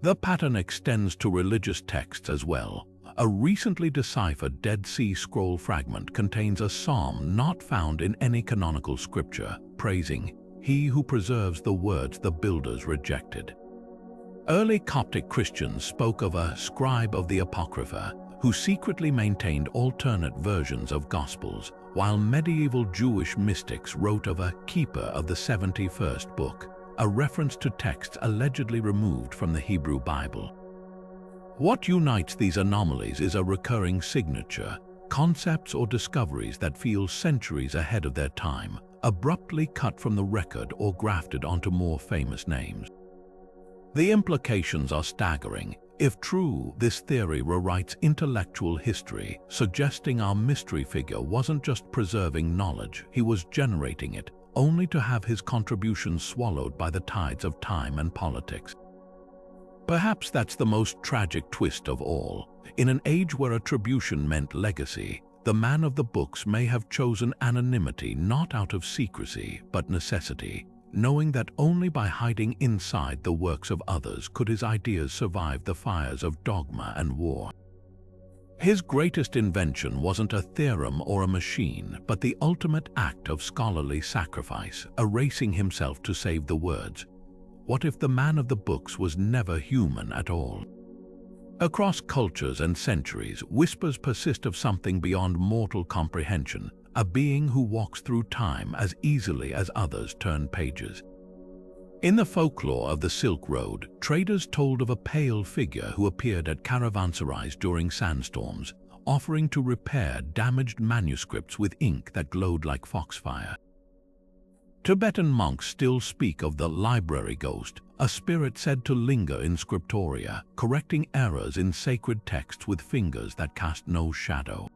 S1: The pattern extends to religious texts as well. A recently deciphered Dead Sea Scroll fragment contains a psalm not found in any canonical scripture, praising He who preserves the words the builders rejected. Early Coptic Christians spoke of a scribe of the Apocrypha who secretly maintained alternate versions of Gospels, while medieval Jewish mystics wrote of a keeper of the 71st book, a reference to texts allegedly removed from the Hebrew Bible. What unites these anomalies is a recurring signature, concepts or discoveries that feel centuries ahead of their time, abruptly cut from the record or grafted onto more famous names. The implications are staggering. If true, this theory rewrites intellectual history, suggesting our mystery figure wasn't just preserving knowledge, he was generating it, only to have his contributions swallowed by the tides of time and politics. Perhaps that's the most tragic twist of all. In an age where attribution meant legacy, the man of the books may have chosen anonymity not out of secrecy but necessity, knowing that only by hiding inside the works of others could his ideas survive the fires of dogma and war. His greatest invention wasn't a theorem or a machine, but the ultimate act of scholarly sacrifice, erasing himself to save the words. What if the man of the books was never human at all? Across cultures and centuries, whispers persist of something beyond mortal comprehension, a being who walks through time as easily as others turn pages. In the folklore of the Silk Road, traders told of a pale figure who appeared at caravanserais during sandstorms, offering to repair damaged manuscripts with ink that glowed like foxfire. Tibetan monks still speak of the library ghost, a spirit said to linger in scriptoria, correcting errors in sacred texts with fingers that cast no shadow.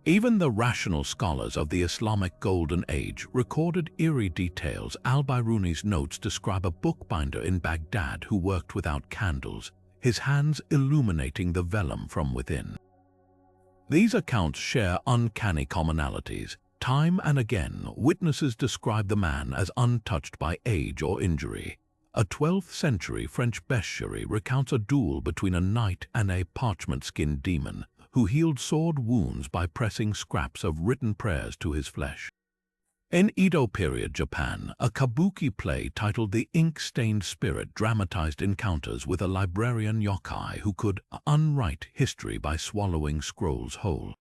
S1: Even the rational scholars of the Islamic Golden Age recorded eerie details. Al-Biruni's notes describe a bookbinder in Baghdad who worked without candles, his hands illuminating the vellum from within. These accounts share uncanny commonalities. Time and again, witnesses describe the man as untouched by age or injury. A 12th century French bestiary recounts a duel between a knight and a parchment-skinned demon, who healed sword wounds by pressing scraps of written prayers to his flesh. In Edo period Japan, a kabuki play titled The Ink-Stained Spirit dramatized encounters with a librarian yokai who could unwrite history by swallowing scrolls whole.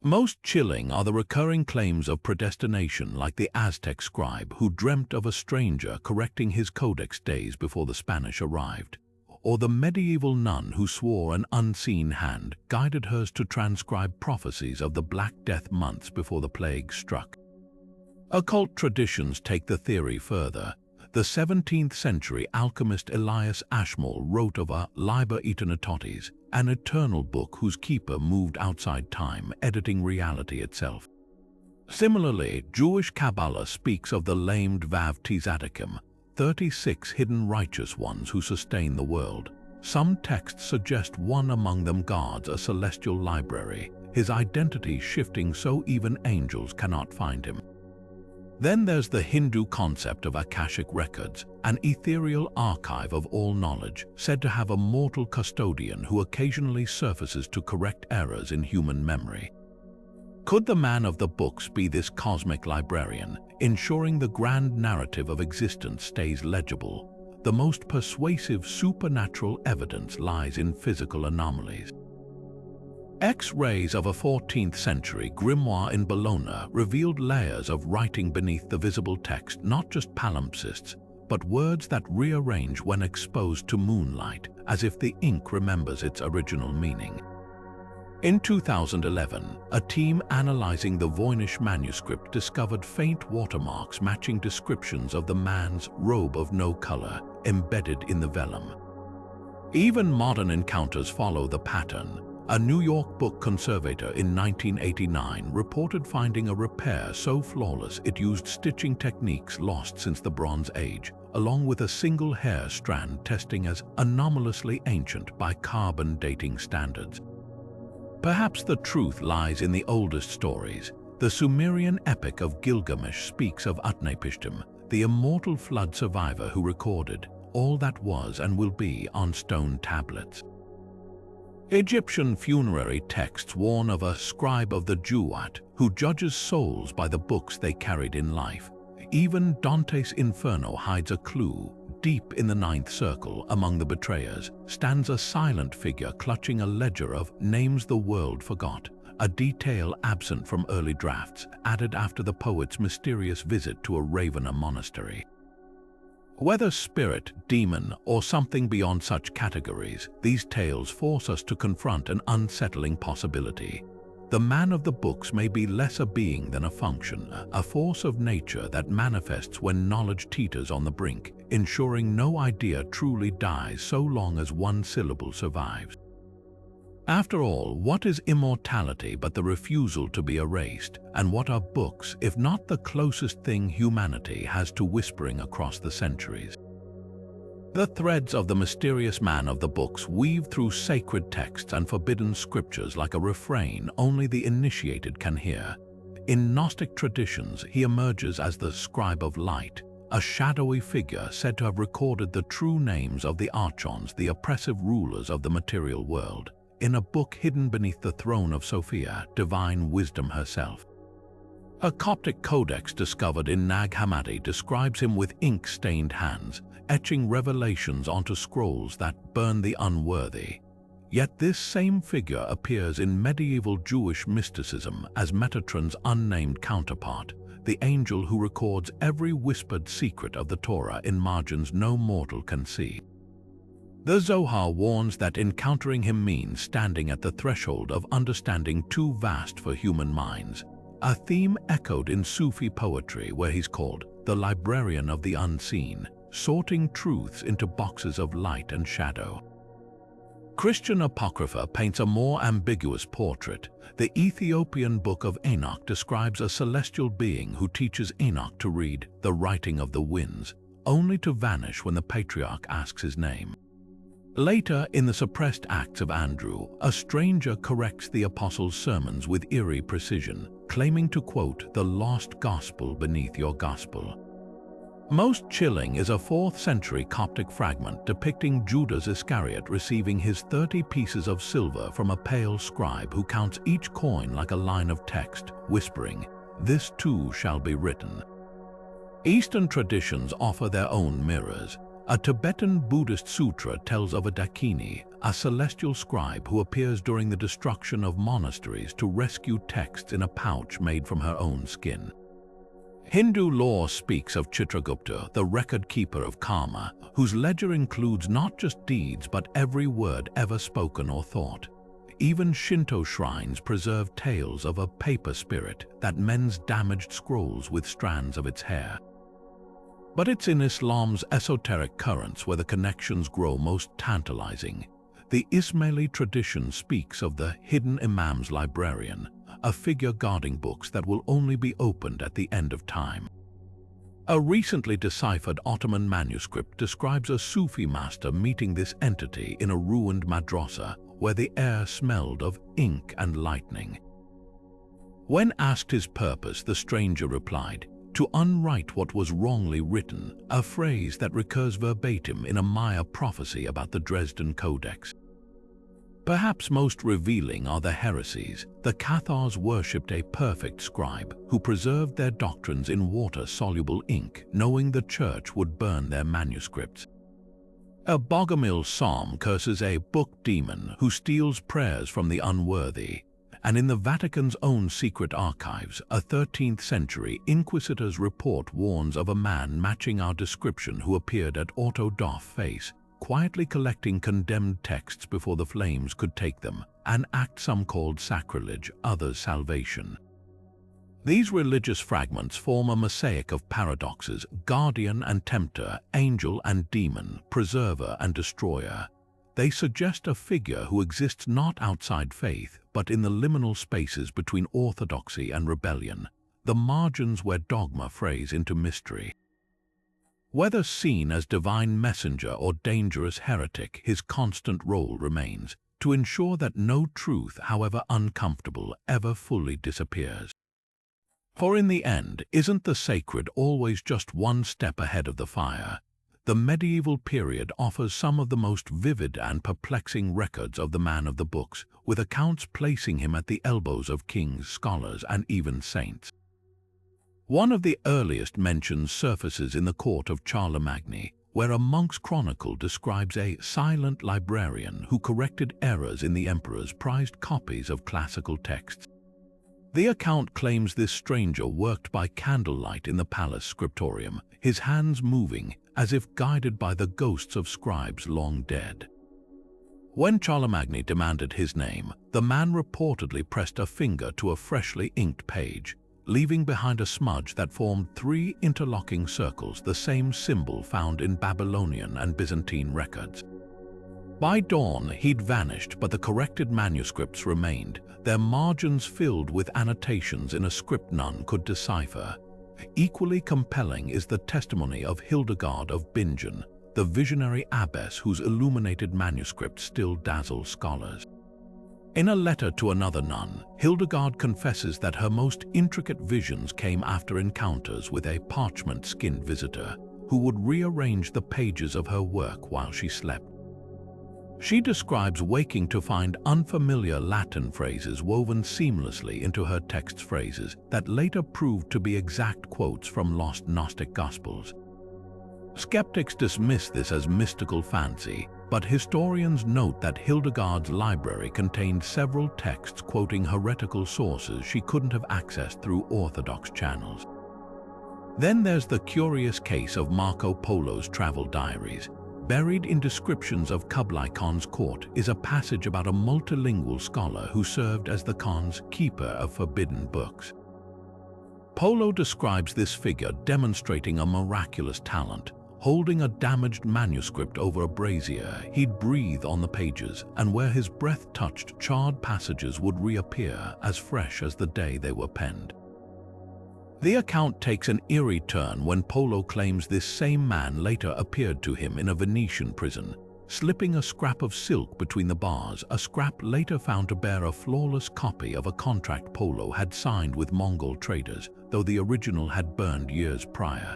S1: Most chilling are the recurring claims of predestination, like the Aztec scribe who dreamt of a stranger correcting his codex days before the Spanish arrived, or the medieval nun who swore an unseen hand guided hers to transcribe prophecies of the Black Death months before the plague struck. Occult traditions take the theory further. The 17th century alchemist Elias Ashmole wrote of a liber aeternitatis, an eternal book whose keeper moved outside time, editing reality itself. Similarly, Jewish Kabbalah speaks of the lamed Vav Tzaddikim, 36 hidden righteous ones who sustain the world. Some texts suggest one among them guards a celestial library, his identity shifting so even angels cannot find him. Then there's the Hindu concept of Akashic records, an ethereal archive of all knowledge, said to have a mortal custodian who occasionally surfaces to correct errors in human memory. Could the man of the books be this cosmic librarian, ensuring the grand narrative of existence stays legible? The most persuasive supernatural evidence lies in physical anomalies. X-rays of a 14th century grimoire in Bologna revealed layers of writing beneath the visible text, not just palimpsests, but words that rearrange when exposed to moonlight, as if the ink remembers its original meaning. In 2011, a team analyzing the Voynich manuscript discovered faint watermarks matching descriptions of the man's robe of no color embedded in the vellum. Even modern encounters follow the pattern. A New York book conservator in 1989 reported finding a repair so flawless it used stitching techniques lost since the Bronze Age, along with a single hair strand testing as anomalously ancient by carbon dating standards. Perhaps the truth lies in the oldest stories. The Sumerian epic of Gilgamesh speaks of Utnapishtim, the immortal flood survivor who recorded all that was and will be on stone tablets. Egyptian funerary texts warn of a scribe of the Jewat who judges souls by the books they carried in life. Even Dante's Inferno hides a clue. Deep in the ninth circle, among the betrayers, stands a silent figure clutching a ledger of names the world forgot, a detail absent from early drafts, added after the poet's mysterious visit to a Ravenna monastery. Whether spirit, demon, or something beyond such categories, these tales force us to confront an unsettling possibility. The man of the books may be less a being than a function, a force of nature that manifests when knowledge teeters on the brink, ensuring no idea truly dies so long as one syllable survives. After all, what is immortality but the refusal to be erased? And what are books, if not the closest thing humanity has to whispering across the centuries? The threads of the mysterious man of the books weave through sacred texts and forbidden scriptures like a refrain only the initiated can hear. In Gnostic traditions, he emerges as the scribe of light, a shadowy figure said to have recorded the true names of the archons, the oppressive rulers of the material world, in a book hidden beneath the throne of Sophia, divine wisdom herself. A Coptic codex discovered in Nag Hammadi describes him with ink-stained hands, etching revelations onto scrolls that burn the unworthy. Yet this same figure appears in medieval Jewish mysticism as Metatron's unnamed counterpart, the angel who records every whispered secret of the Torah in margins no mortal can see. The Zohar warns that encountering him means standing at the threshold of understanding too vast for human minds, a theme echoed in Sufi poetry where he's called the librarian of the unseen, sorting truths into boxes of light and shadow. Christian Apocrypha paints a more ambiguous portrait. The Ethiopian Book of Enoch describes a celestial being who teaches Enoch to read the writing of the winds, only to vanish when the patriarch asks his name. Later, in the suppressed Acts of Andrew, a stranger corrects the apostle's sermons with eerie precision, claiming to quote the lost gospel beneath your gospel. Most chilling is a 4th century Coptic fragment depicting Judas Iscariot receiving his 30 pieces of silver from a pale scribe who counts each coin like a line of text, whispering, "This too shall be written." Eastern traditions offer their own mirrors. A Tibetan Buddhist sutra tells of a Dakini, a celestial scribe who appears during the destruction of monasteries to rescue texts in a pouch made from her own skin. Hindu lore speaks of Chitragupta, the record keeper of karma, whose ledger includes not just deeds but every word ever spoken or thought. Even Shinto shrines preserve tales of a paper spirit that mends damaged scrolls with strands of its hair. But it's in Islam's esoteric currents where the connections grow most tantalizing. The Ismaili tradition speaks of the hidden Imam's librarian, a figure guarding books that will only be opened at the end of time. A recently deciphered Ottoman manuscript describes a Sufi master meeting this entity in a ruined madrasa where the air smelled of ink and lightning. When asked his purpose, the stranger replied, "To unwrite what was wrongly written," a phrase that recurs verbatim in a Maya prophecy about the Dresden Codex. Perhaps most revealing are the heresies. The Cathars worshipped a perfect scribe who preserved their doctrines in water-soluble ink, knowing the church would burn their manuscripts. A Bogomil psalm curses a book demon who steals prayers from the unworthy. And in the Vatican's own secret archives, a 13th century inquisitor's report warns of a man matching our description who appeared at Auto da Fe, quietly collecting condemned texts before the flames could take them, an act some called sacrilege, others salvation. These religious fragments form a mosaic of paradoxes: guardian and tempter, angel and demon, preserver and destroyer. They suggest a figure who exists not outside faith, but in the liminal spaces between orthodoxy and rebellion, the margins where dogma frays into mystery. Whether seen as divine messenger or dangerous heretic, his constant role remains to ensure that no truth, however uncomfortable, ever fully disappears. For in the end, isn't the sacred always just one step ahead of the fire? The medieval period offers some of the most vivid and perplexing records of the man of the books, with accounts placing him at the elbows of kings, scholars, and even saints. One of the earliest mentions surfaces in the court of Charlemagne, where a monk's chronicle describes a silent librarian who corrected errors in the emperor's prized copies of classical texts. The account claims this stranger worked by candlelight in the palace scriptorium, his hands moving as if guided by the ghosts of scribes long dead. When Charlemagne demanded his name, the man reportedly pressed a finger to a freshly inked page, leaving behind a smudge that formed 3 interlocking circles, the same symbol found in Babylonian and Byzantine records. By dawn, he'd vanished, but the corrected manuscripts remained, their margins filled with annotations in a script none could decipher. Equally compelling is the testimony of Hildegard of Bingen, the visionary abbess whose illuminated manuscript still dazzles scholars. In a letter to another nun, Hildegard confesses that her most intricate visions came after encounters with a parchment-skinned visitor who would rearrange the pages of her work while she slept. She describes waking to find unfamiliar Latin phrases woven seamlessly into her text's phrases that later proved to be exact quotes from lost Gnostic Gospels. Skeptics dismiss this as mystical fancy, but historians note that Hildegard's library contained several texts quoting heretical sources she couldn't have accessed through orthodox channels. Then there's the curious case of Marco Polo's travel diaries. Buried in descriptions of Kublai Khan's court is a passage about a multilingual scholar who served as the Khan's keeper of forbidden books. Polo describes this figure demonstrating a miraculous talent. Holding a damaged manuscript over a brazier, he'd breathe on the pages, and where his breath touched, charred passages would reappear as fresh as the day they were penned. The account takes an eerie turn when Polo claims this same man later appeared to him in a Venetian prison, slipping a scrap of silk between the bars, a scrap later found to bear a flawless copy of a contract Polo had signed with Mongol traders, though the original had burned years prior.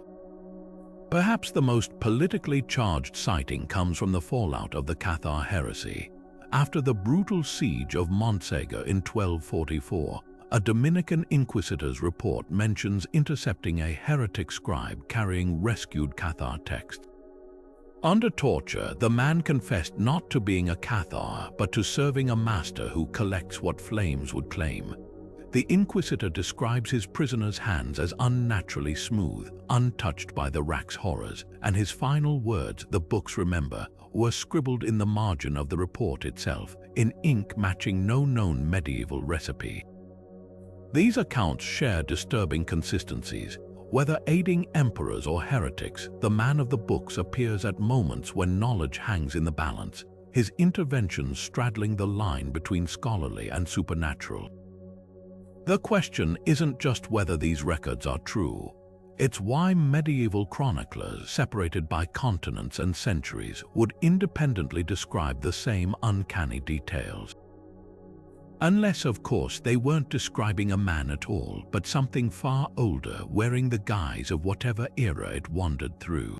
S1: Perhaps the most politically charged sighting comes from the fallout of the Cathar heresy. After the brutal siege of Montsegur in 1244, a Dominican inquisitor's report mentions intercepting a heretic scribe carrying rescued Cathar texts. Under torture, the man confessed not to being a Cathar, but to serving a master who collects what flames would claim. The inquisitor describes his prisoner's hands as unnaturally smooth, untouched by the rack's horrors, and his final words, "the books remember," were scribbled in the margin of the report itself, in ink matching no known medieval recipe. These accounts share disturbing consistencies. Whether aiding emperors or heretics, the man of the books appears at moments when knowledge hangs in the balance, his interventions straddling the line between scholarly and supernatural. The question isn't just whether these records are true. It's why medieval chroniclers, separated by continents and centuries, would independently describe the same uncanny details. Unless, of course, they weren't describing a man at all, but something far older, wearing the guise of whatever era it wandered through.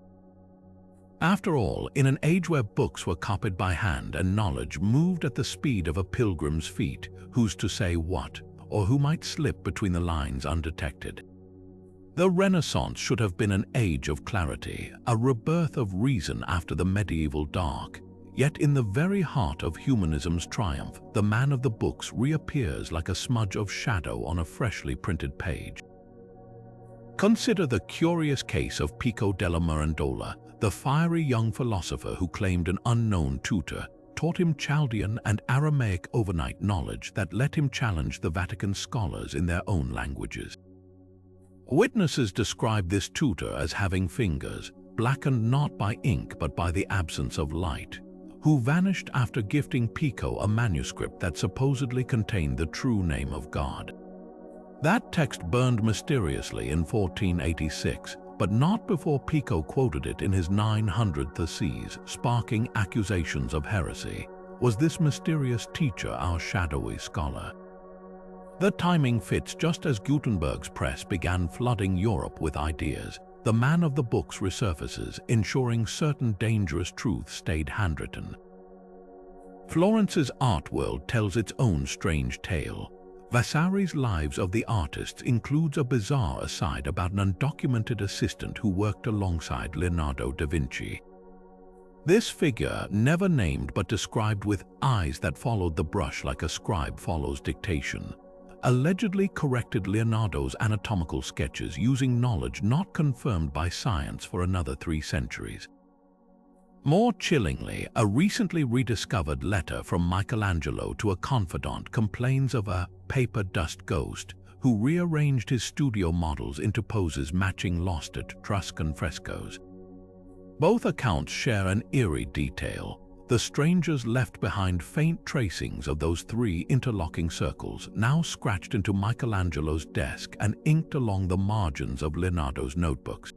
S1: After all, in an age where books were copied by hand and knowledge moved at the speed of a pilgrim's feet, who's to say what, or who might slip between the lines undetected? The Renaissance should have been an age of clarity, a rebirth of reason after the medieval dark. Yet in the very heart of humanism's triumph, the man of the books reappears like a smudge of shadow on a freshly printed page. Consider the curious case of Pico della Mirandola, the fiery young philosopher who claimed an unknown tutor taught him Chaldean and Aramaic overnight knowledge that let him challenge the Vatican scholars in their own languages. Witnesses describe this tutor as having fingers, blackened not by ink but by the absence of light, who vanished after gifting Pico a manuscript that supposedly contained the true name of God. That text burned mysteriously in 1486, but not before Pico quoted it in his 900 Theses, sparking accusations of heresy. Was this mysterious teacher our shadowy scholar? The timing fits just as Gutenberg's press began flooding Europe with ideas. The man of the books resurfaces, ensuring certain dangerous truths stayed handwritten. Florence's art world tells its own strange tale. Vasari's Lives of the Artists includes a bizarre aside about an undocumented assistant who worked alongside Leonardo da Vinci. This figure, never named but described with eyes that followed the brush like a scribe follows dictation, allegedly corrected Leonardo's anatomical sketches using knowledge not confirmed by science for another 3 centuries. More chillingly, a recently rediscovered letter from Michelangelo to a confidant complains of a paper dust ghost who rearranged his studio models into poses matching lost Etruscan frescoes. Both accounts share an eerie detail. The strangers left behind faint tracings of those 3 interlocking circles, now scratched into Michelangelo's desk and inked along the margins of Leonardo's notebooks.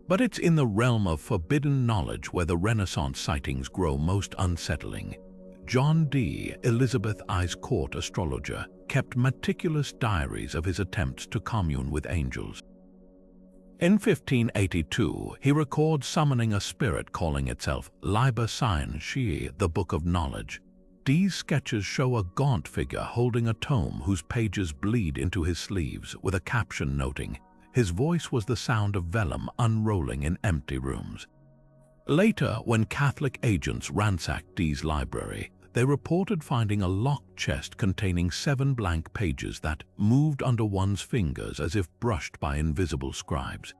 S1: But it's in the realm of forbidden knowledge where the Renaissance sightings grow most unsettling. John D. Elizabeth I's court astrologer kept meticulous diaries of his attempts to commune with angels. In 1582, he records summoning a spirit calling itself Liber Scientiae, the Book of Knowledge. D's sketches show a gaunt figure holding a tome whose pages bleed into his sleeves, with a caption noting, "His voice was the sound of vellum unrolling in empty rooms." Later, when Catholic agents ransacked D's library, they reported finding a locked chest containing 7 blank pages that moved under one's fingers as if brushed by invisible scribes.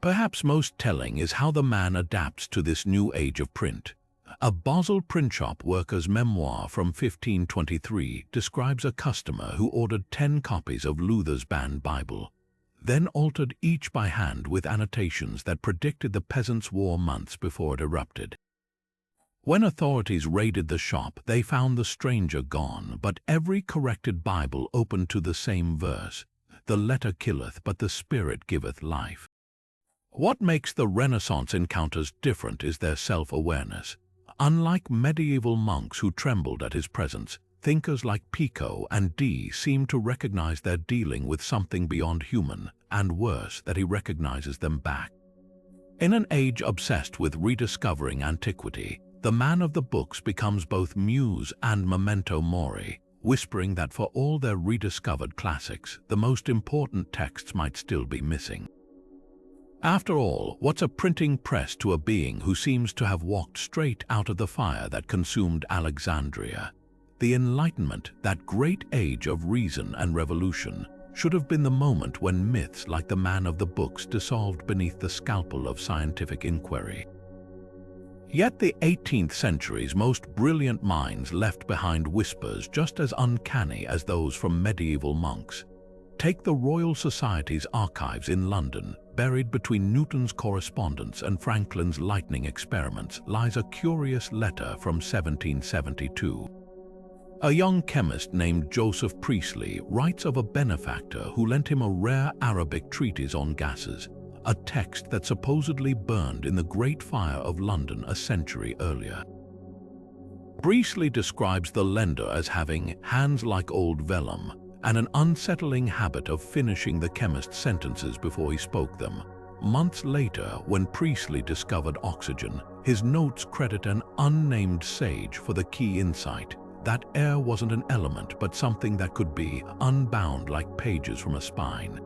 S1: Perhaps most telling is how the man adapts to this new age of print. A Basel printshop worker's memoir from 1523 describes a customer who ordered 10 copies of Luther's banned Bible, then altered each by hand with annotations that predicted the Peasants' War months before it erupted. When authorities raided the shop, they found the stranger gone, but every corrected Bible opened to the same verse, "The letter killeth, but the Spirit giveth life." What makes the Renaissance encounters different is their self-awareness. Unlike medieval monks who trembled at his presence, thinkers like Pico and Dee seem to recognize they're dealing with something beyond human, and worse, that he recognizes them back. In an age obsessed with rediscovering antiquity, the man of the books becomes both muse and memento mori, whispering that for all their rediscovered classics, the most important texts might still be missing. After all, what's a printing press to a being who seems to have walked straight out of the fire that consumed Alexandria? The Enlightenment, that great age of reason and revolution, should have been the moment when myths like the man of the books dissolved beneath the scalpel of scientific inquiry. Yet the 18th century's most brilliant minds left behind whispers just as uncanny as those from medieval monks. Take the Royal Society's archives in London. Buried between Newton's correspondence and Franklin's lightning experiments lies a curious letter from 1772. A young chemist named Joseph Priestley writes of a benefactor who lent him a rare Arabic treatise on gases, a text that supposedly burned in the Great Fire of London a century earlier. Priestley describes the lender as having hands like old vellum and an unsettling habit of finishing the chemist's sentences before he spoke them. Months later, when Priestley discovered oxygen, his notes credit an unnamed sage for the key insight. That air wasn't an element, but something that could be unbound like pages from a spine.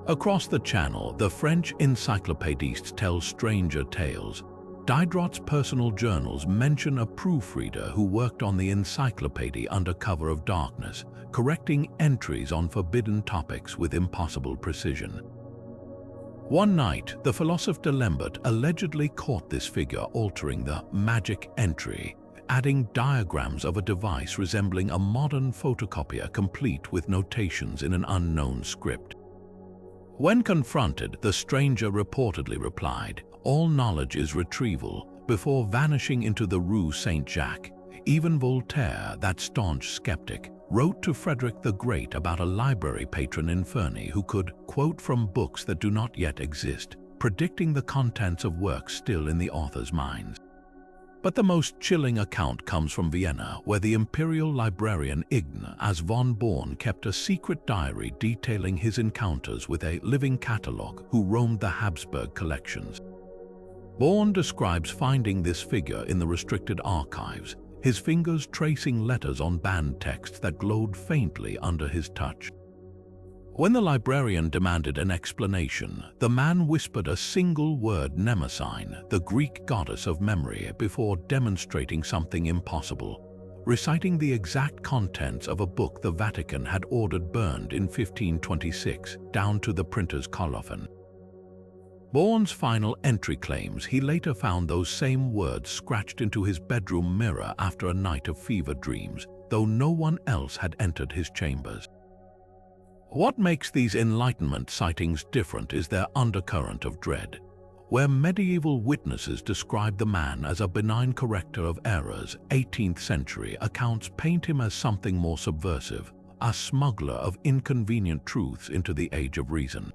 S1: Across the channel, the French encyclopédiste tells stranger tales. Diderot's personal journals mention a proofreader who worked on the encyclopédie under cover of darkness, correcting entries on forbidden topics with impossible precision. One night, the philosopher D'Alembert allegedly caught this figure altering the magic entry, adding diagrams of a device resembling a modern photocopier complete with notations in an unknown script. When confronted, the stranger reportedly replied, "All knowledge is retrieval, before vanishing into the Rue Saint-Jacques. Even Voltaire, that staunch skeptic, wrote to Frederick the Great about a library patron in Ferney who could quote from books that do not yet exist, predicting the contents of works still in the author's minds. But the most chilling account comes from Vienna, where the imperial librarian Ign as von Born kept a secret diary detailing his encounters with a living catalogue who roamed the Habsburg collections. Born describes finding this figure in the restricted archives, his fingers tracing letters on banned texts that glowed faintly under his touch. When the librarian demanded an explanation, the man whispered a single word, Mnemosyne, the Greek goddess of memory, before demonstrating something impossible, reciting the exact contents of a book the Vatican had ordered burned in 1526, down to the printer's colophon. Born's final entry claims he later found those same words scratched into his bedroom mirror after a night of fever dreams, though no one else had entered his chambers. What makes these Enlightenment sightings different is their undercurrent of dread. Where medieval witnesses describe the man as a benign corrector of errors, 18th century accounts paint him as something more subversive, a smuggler of inconvenient truths into the age of reason.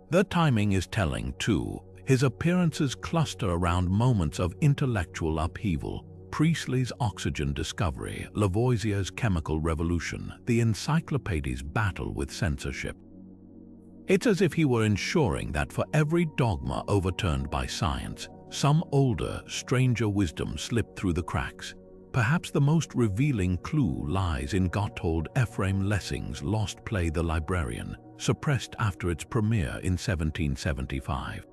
S1: The timing is telling, too. His appearances cluster around moments of intellectual upheaval: Priestley's oxygen discovery, Lavoisier's chemical revolution, the encyclopedia's battle with censorship. It's as if he were ensuring that for every dogma overturned by science, some older, stranger wisdom slipped through the cracks. Perhaps the most revealing clue lies in Gotthold Ephraim Lessing's lost play The Librarian, suppressed after its premiere in 1775.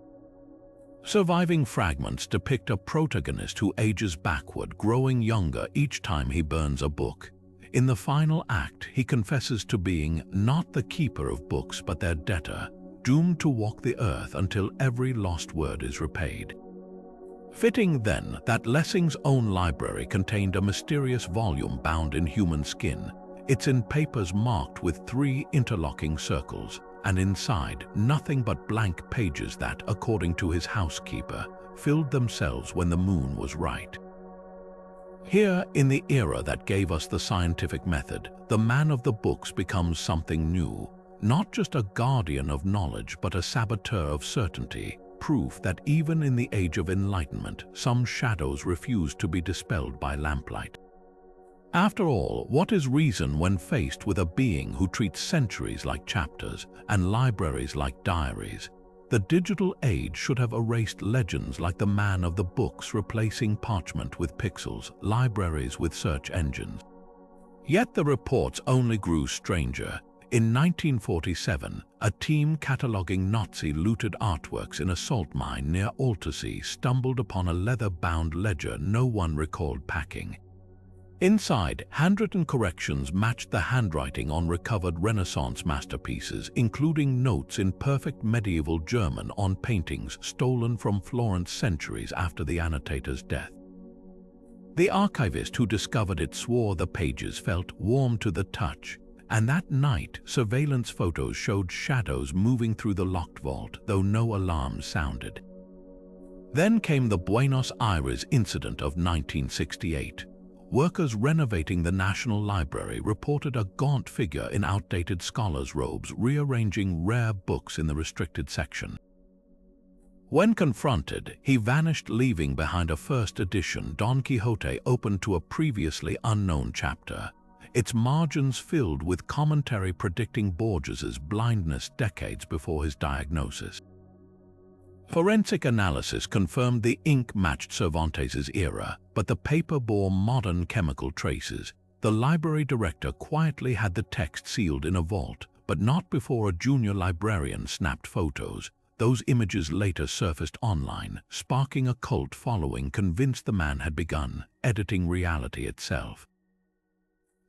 S1: Surviving fragments depict a protagonist who ages backward, growing younger each time he burns a book. In the final act, he confesses to being not the keeper of books but their debtor, doomed to walk the earth until every lost word is repaid. Fitting, then, that Lessing's own library contained a mysterious volume bound in human skin. It's in papers marked with 3 interlocking circles, and inside nothing but blank pages that, according to his housekeeper, filled themselves when the moon was right. Here, in the era that gave us the scientific method, the man of the books becomes something new, not just a guardian of knowledge but a saboteur of certainty, proof that even in the age of enlightenment, some shadows refuse to be dispelled by lamplight. After all, what is reason when faced with a being who treats centuries like chapters and libraries like diaries? The digital age should have erased legends like the man of the books, replacing parchment with pixels, libraries with search engines. Yet the reports only grew stranger. In 1947, a team cataloging Nazi-looted artworks in a salt mine near Altersee stumbled upon a leather-bound ledger no one recalled packing. Inside, handwritten corrections matched the handwriting on recovered Renaissance masterpieces, including notes in perfect medieval German on paintings stolen from Florence centuries after the annotator's death. The archivist who discovered it swore the pages felt warm to the touch, and that night surveillance photos showed shadows moving through the locked vault, though no alarms sounded. Then came the Buenos Aires incident of 1968. Workers renovating the National Library reported a gaunt figure in outdated scholars' robes rearranging rare books in the restricted section. When confronted, he vanished, leaving behind a first edition Don Quixote open to a previously unknown chapter, its margins filled with commentary predicting Borges's blindness decades before his diagnosis. Forensic analysis confirmed the ink matched Cervantes's era, but the paper bore modern chemical traces. The library director quietly had the text sealed in a vault, but not before a junior librarian snapped photos. Those images later surfaced online, sparking a cult following convinced the man had begun editing reality itself.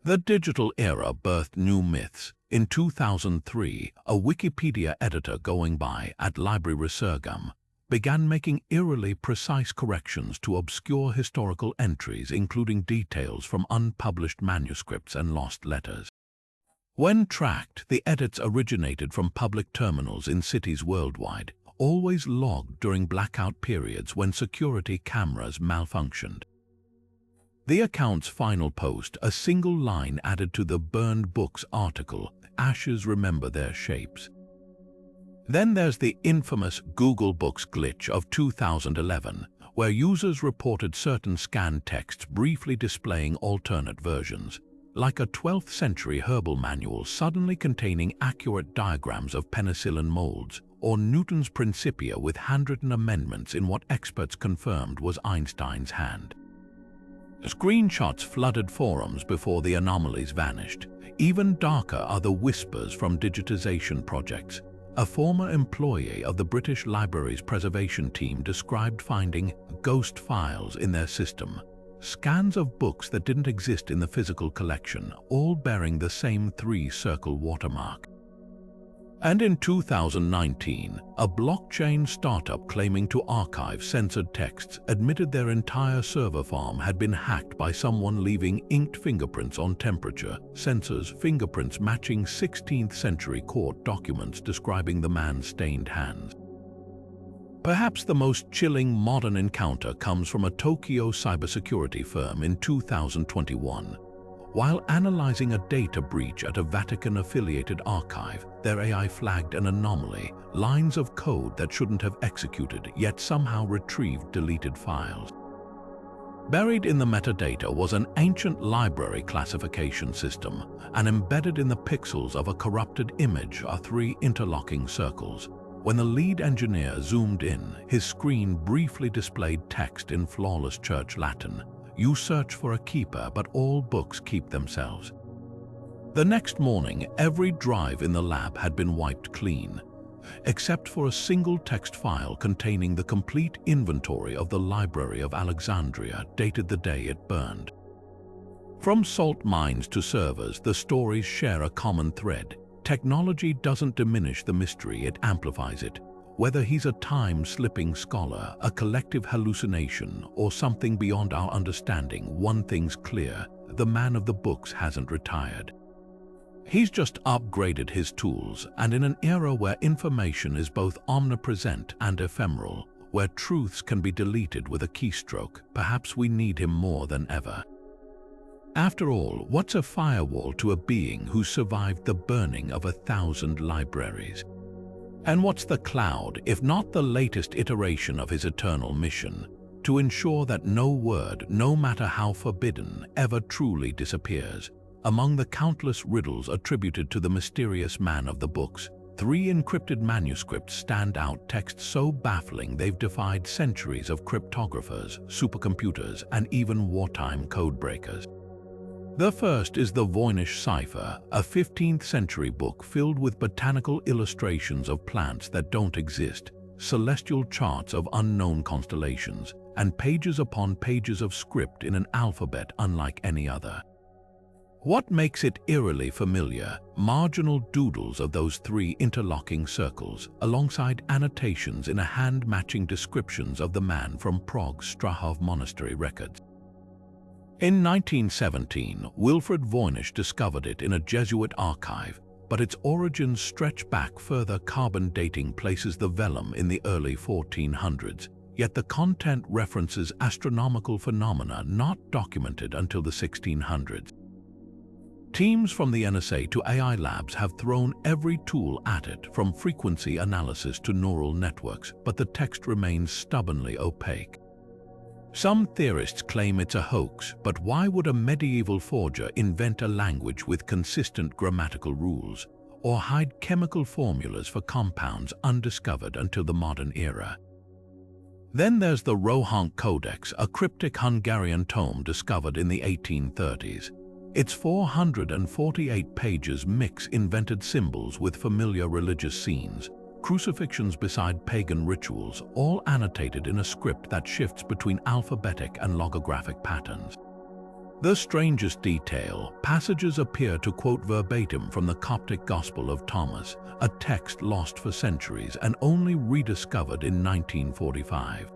S1: The digital era birthed new myths. In 2003, a Wikipedia editor going by at Library Resurgam began making eerily precise corrections to obscure historical entries, including details from unpublished manuscripts and lost letters. When tracked, the edits originated from public terminals in cities worldwide, always logged during blackout periods when security cameras malfunctioned. The account's final post, a single line added to the Burned Books article, "Ashes remember their shapes." Then there's the infamous Google Books glitch of 2011, where users reported certain scanned texts briefly displaying alternate versions, like a 12th century herbal manual suddenly containing accurate diagrams of penicillin molds, or Newton's Principia with handwritten amendments in what experts confirmed was Einstein's hand. Screenshots flooded forums before the anomalies vanished. Even darker are the whispers from digitization projects. A former employee of the British Library's preservation team described finding ghost files in their system, scans of books that didn't exist in the physical collection, all bearing the same three-circle watermark. And in 2019, a blockchain startup claiming to archive censored texts admitted their entire server farm had been hacked by someone leaving inked fingerprints on temperature sensors, fingerprints matching 16th century court documents describing the man's stained hands. Perhaps the most chilling modern encounter comes from a Tokyo cybersecurity firm in 2021. While analyzing a data breach at a Vatican-affiliated archive, their AI flagged an anomaly, lines of code that shouldn't have executed yet somehow retrieved deleted files. Buried in the metadata was an ancient library classification system, and embedded in the pixels of a corrupted image are three interlocking circles. When the lead engineer zoomed in, his screen briefly displayed text in flawless church Latin. "You search for a keeper, but all books keep themselves." The next morning, every drive in the lab had been wiped clean, except for a single text file containing the complete inventory of the Library of Alexandria, dated the day it burned. From salt mines to servers, the stories share a common thread. Technology doesn't diminish the mystery, it amplifies it. Whether he's a time-slipping scholar, a collective hallucination, or something beyond our understanding, one thing's clear: the man of the books hasn't retired. He's just upgraded his tools, and in an era where information is both omnipresent and ephemeral, where truths can be deleted with a keystroke, perhaps we need him more than ever. After all, what's a firewall to a being who survived the burning of 1,000 libraries? And what's the cloud, if not the latest iteration of his eternal mission, to ensure that no word, no matter how forbidden, ever truly disappears? Among the countless riddles attributed to the mysterious man of the books, 3 encrypted manuscripts stand out, texts so baffling they've defied centuries of cryptographers, supercomputers, and even wartime codebreakers. The first is the Voynich Cipher, a 15th century book filled with botanical illustrations of plants that don't exist, celestial charts of unknown constellations, and pages upon pages of script in an alphabet unlike any other. What makes it eerily familiar? Marginal doodles of those 3 interlocking circles, alongside annotations in a hand-matching descriptions of the man from Prague's Strahov monastery records. In 1917, Wilfred Voynich discovered it in a Jesuit archive, but its origins stretch back further. Carbon dating places the vellum in the early 1400s, yet the content references astronomical phenomena not documented until the 1600s. Teams from the NSA to AI labs have thrown every tool at it, from frequency analysis to neural networks, but the text remains stubbornly opaque. Some theorists claim it's a hoax, but why would a medieval forger invent a language with consistent grammatical rules, or hide chemical formulas for compounds undiscovered until the modern era? Then there's the Rohank Codex, a cryptic Hungarian tome discovered in the 1830s. Its 448 pages mix invented symbols with familiar religious scenes, crucifixions beside pagan rituals, all annotated in a script that shifts between alphabetic and logographic patterns. The strangest detail, passages appear to quote verbatim from the Coptic Gospel of Thomas, a text lost for centuries and only rediscovered in 1945.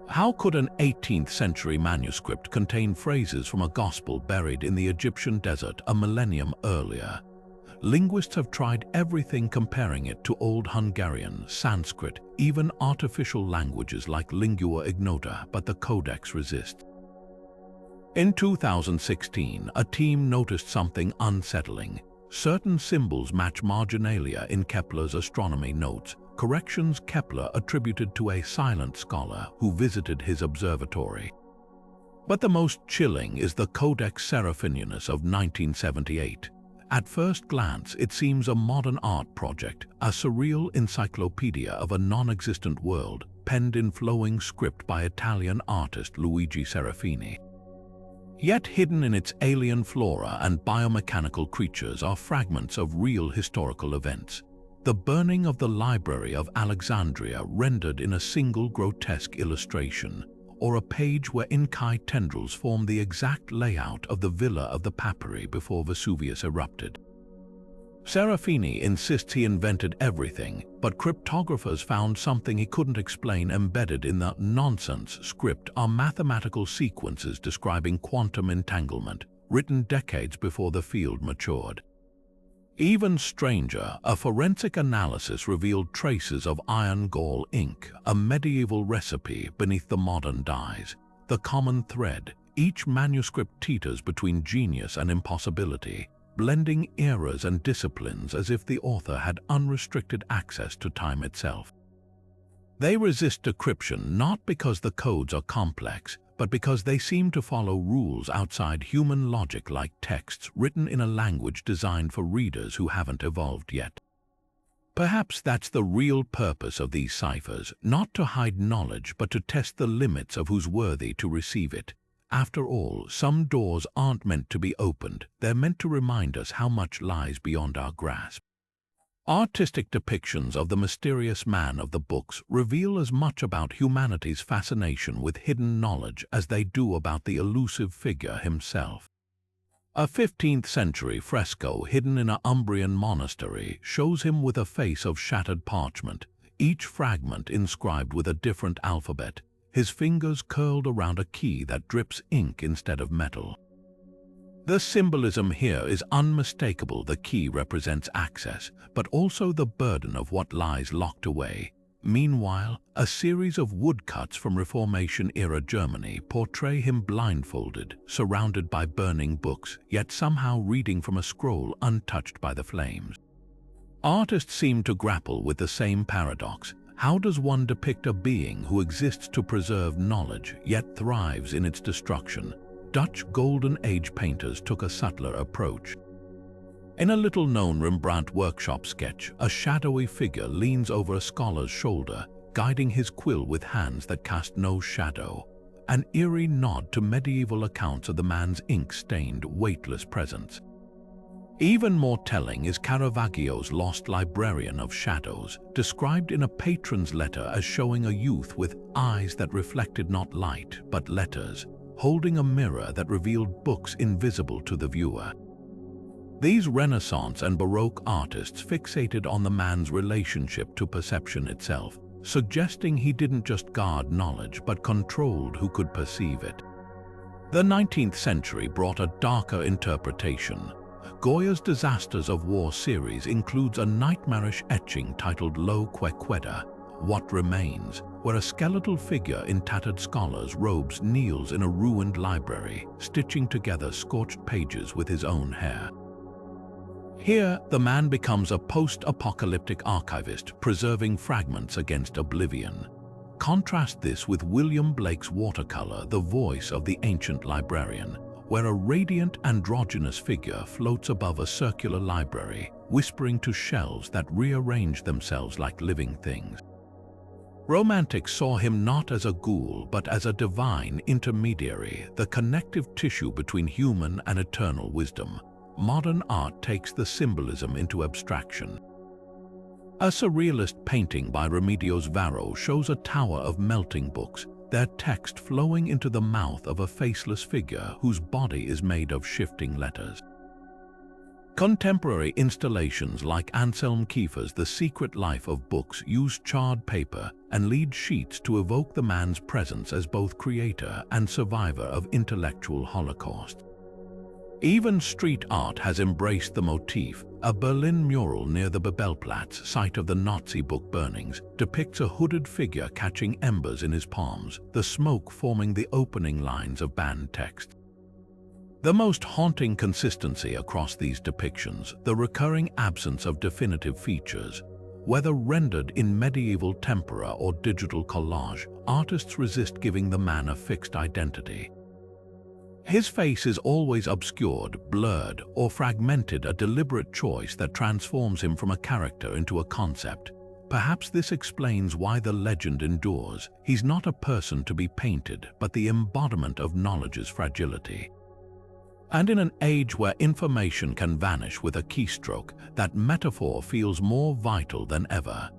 S1: How could an 18th century manuscript contain phrases from a gospel buried in the Egyptian desert a millennium earlier? Linguists have tried everything comparing it to Old Hungarian, Sanskrit, even artificial languages like lingua ignota, but the codex resists. In 2016, a team noticed something unsettling. Certain symbols match marginalia in Kepler's astronomy notes, corrections Kepler attributed to a silent scholar who visited his observatory. But the most chilling is the Codex Seraphinianus of 1978. At first glance, it seems a modern art project, a surreal encyclopedia of a non-existent world, penned in flowing script by Italian artist Luigi Serafini. Yet hidden in its alien flora and biomechanical creatures are fragments of real historical events. The burning of the Library of Alexandria rendered in a single grotesque illustration, or a page where Inkai tendrils form the exact layout of the Villa of the Papyri before Vesuvius erupted. Serafini insists he invented everything, but cryptographers found something he couldn't explain embedded in the nonsense script are mathematical sequences describing quantum entanglement, written decades before the field matured. Even stranger, a forensic analysis revealed traces of iron gall ink, a medieval recipe beneath the modern dyes. The common thread, each manuscript teeters between genius and impossibility, blending eras and disciplines as if the author had unrestricted access to time itself. They resist decryption not because the codes are complex, but because they seem to follow rules outside human logic, like texts written in a language designed for readers who haven't evolved yet. Perhaps that's the real purpose of these ciphers, not to hide knowledge but to test the limits of who's worthy to receive it. After all, some doors aren't meant to be opened, they're meant to remind us how much lies beyond our grasp. Artistic depictions of the mysterious man of the books reveal as much about humanity's fascination with hidden knowledge as they do about the elusive figure himself. A 15th-century fresco hidden in an Umbrian monastery shows him with a face of shattered parchment, each fragment inscribed with a different alphabet, his fingers curled around a key that drips ink instead of metal. The symbolism here is unmistakable. The key represents access, but also the burden of what lies locked away. Meanwhile, a series of woodcuts from Reformation-era Germany portray him blindfolded, surrounded by burning books, yet somehow reading from a scroll untouched by the flames. Artists seem to grapple with the same paradox. How does one depict a being who exists to preserve knowledge, yet thrives in its destruction? Dutch Golden Age painters took a subtler approach. In a little-known Rembrandt workshop sketch, a shadowy figure leans over a scholar's shoulder, guiding his quill with hands that cast no shadow, an eerie nod to medieval accounts of the man's ink-stained, weightless presence. Even more telling is Caravaggio's Lost Librarian of Shadows, described in a patron's letter as showing a youth with eyes that reflected not light but letters, holding a mirror that revealed books invisible to the viewer. These Renaissance and Baroque artists fixated on the man's relationship to perception itself, suggesting he didn't just guard knowledge but controlled who could perceive it. The 19th century brought a darker interpretation. Goya's Disasters of War series includes a nightmarish etching titled Lo que queda, What Remains, where a skeletal figure in tattered scholar's robes kneels in a ruined library, stitching together scorched pages with his own hair. Here, the man becomes a post-apocalyptic archivist, preserving fragments against oblivion. Contrast this with William Blake's watercolor, The Voice of the Ancient Librarian, where a radiant androgynous figure floats above a circular library, whispering to shelves that rearrange themselves like living things. Romantics saw him not as a ghoul but as a divine intermediary, the connective tissue between human and eternal wisdom. Modern art takes the symbolism into abstraction. A surrealist painting by Remedios Varo shows a tower of melting books, their text flowing into the mouth of a faceless figure whose body is made of shifting letters. Contemporary installations like Anselm Kiefer's The Secret Life of Books use charred paper and lead sheets to evoke the man's presence as both creator and survivor of intellectual holocaust. Even street art has embraced the motif. A Berlin mural near the Bebelplatz, site of the Nazi book burnings, depicts a hooded figure catching embers in his palms, the smoke forming the opening lines of banned text. The most haunting consistency across these depictions, the recurring absence of definitive features. Whether rendered in medieval tempera or digital collage, artists resist giving the man a fixed identity. His face is always obscured, blurred, or fragmented, a deliberate choice that transforms him from a character into a concept. Perhaps this explains why the legend endures. He's not a person to be painted, but the embodiment of knowledge's fragility. And in an age where information can vanish with a keystroke, that metaphor feels more vital than ever.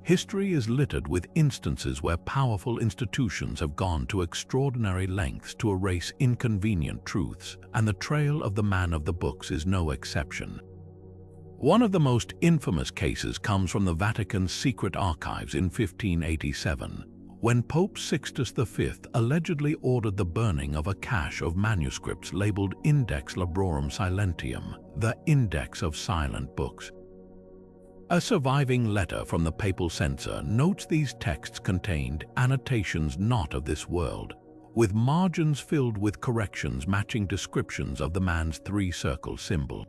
S1: History is littered with instances where powerful institutions have gone to extraordinary lengths to erase inconvenient truths, and the trail of the man of the books is no exception. One of the most infamous cases comes from the Vatican's secret archives in 1587, when Pope Sixtus V allegedly ordered the burning of a cache of manuscripts labeled Index Librorum Silentium, the Index of Silent Books. A surviving letter from the papal censor notes these texts contained annotations not of this world, with margins filled with corrections matching descriptions of the man's three-circle symbol.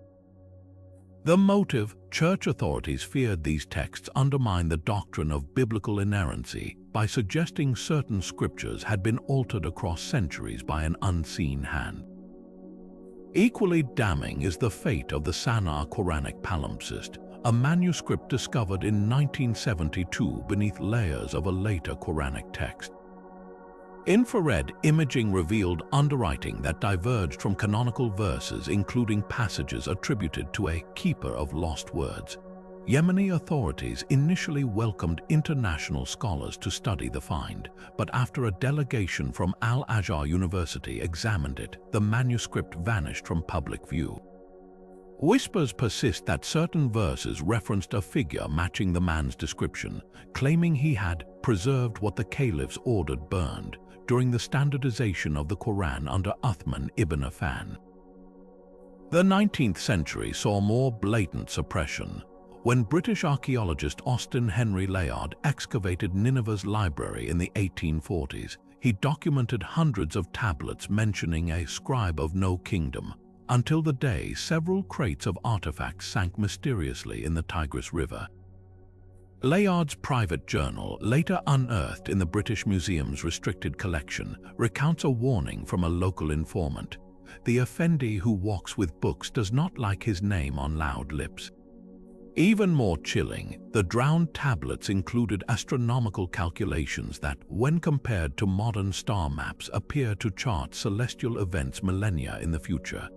S1: The motive: church authorities feared these texts undermined the doctrine of biblical inerrancy by suggesting certain scriptures had been altered across centuries by an unseen hand. Equally damning is the fate of the San'ar Quranic palimpsest, a manuscript discovered in 1972 beneath layers of a later Quranic text. Infrared imaging revealed underwriting that diverged from canonical verses, including passages attributed to a keeper of lost words. Yemeni authorities initially welcomed international scholars to study the find, but after a delegation from Al-Azhar University examined it, the manuscript vanished from public view. Whispers persist that certain verses referenced a figure matching the man's description, claiming he had preserved what the caliphs ordered burned during the standardization of the Quran under Uthman ibn Affan. The 19th century saw more blatant suppression. When British archaeologist Austin Henry Layard excavated Nineveh's library in the 1840s, he documented hundreds of tablets mentioning a scribe of no kingdom, until the day several crates of artifacts sank mysteriously in the Tigris River. Layard's private journal, later unearthed in the British Museum's restricted collection, recounts a warning from a local informant. The Effendi who walks with books does not like his name on loud lips. Even more chilling, the drowned tablets included astronomical calculations that, when compared to modern star maps, appear to chart celestial events millennia in the future.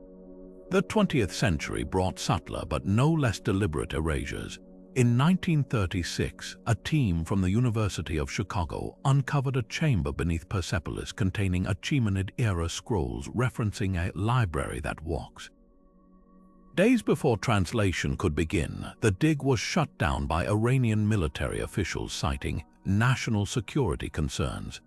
S1: The 20th century brought subtler but no less deliberate erasures. In 1936, a team from the University of Chicago uncovered a chamber beneath Persepolis containing Achaemenid-era scrolls referencing a library that walks. Days before translation could begin, the dig was shut down by Iranian military officials citing national security concerns.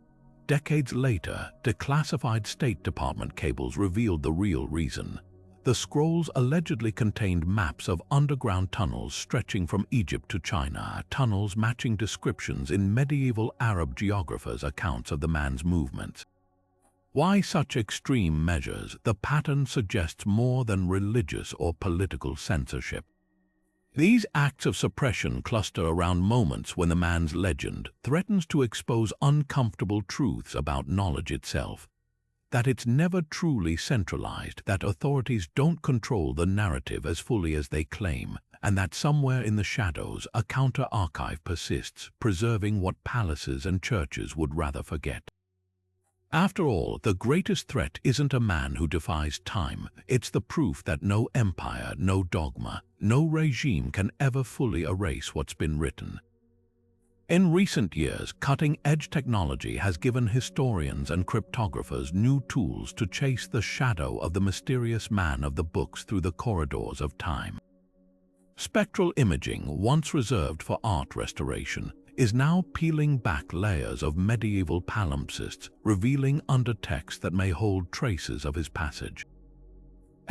S1: Decades later, declassified State Department cables revealed the real reason. The scrolls allegedly contained maps of underground tunnels stretching from Egypt to China, tunnels matching descriptions in medieval Arab geographers' accounts of the man's movements. Why such extreme measures? The pattern suggests more than religious or political censorship. These acts of suppression cluster around moments when the man's legend threatens to expose uncomfortable truths about knowledge itself. That it's never truly centralized, that authorities don't control the narrative as fully as they claim, and that somewhere in the shadows a counter-archive persists, preserving what palaces and churches would rather forget. After all, the greatest threat isn't a man who defies time, it's the proof that no empire, no dogma, no regime can ever fully erase what's been written. In recent years, cutting-edge technology has given historians and cryptographers new tools to chase the shadow of the mysterious man of the books through the corridors of time. Spectral imaging, once reserved for art restoration, is now peeling back layers of medieval palimpsests, revealing undertext that may hold traces of his passage.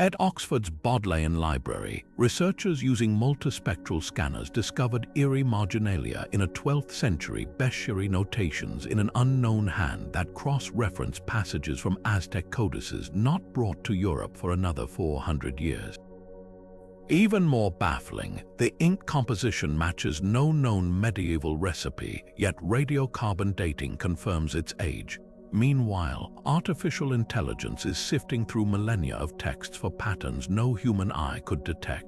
S1: At Oxford's Bodleian Library, researchers using multispectral scanners discovered eerie marginalia in a 12th century bestiary notations in an unknown hand that cross-reference passages from Aztec codices not brought to Europe for another 400 years. Even more baffling, the ink composition matches no known medieval recipe, yet radiocarbon dating confirms its age. Meanwhile, artificial intelligence is sifting through millennia of texts for patterns no human eye could detect.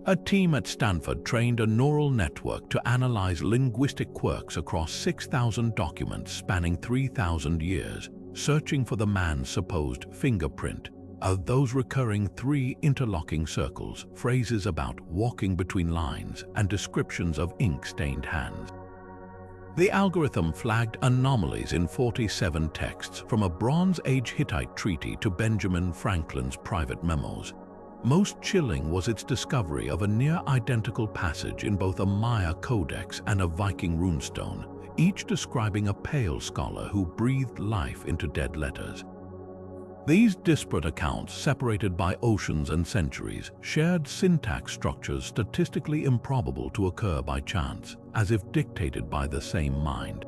S1: A team at Stanford trained a neural network to analyze linguistic quirks across 6,000 documents spanning 3,000 years, searching for the man's supposed fingerprint. Of those recurring 3 interlocking circles, phrases about walking between lines, and descriptions of ink-stained hands. The algorithm flagged anomalies in 47 texts, from a Bronze Age Hittite treaty to Benjamin Franklin's private memos. Most chilling was its discovery of a near-identical passage in both a Maya codex and a Viking runestone, each describing a pale scholar who breathed life into dead letters. These disparate accounts, separated by oceans and centuries, shared syntax structures statistically improbable to occur by chance, as if dictated by the same mind.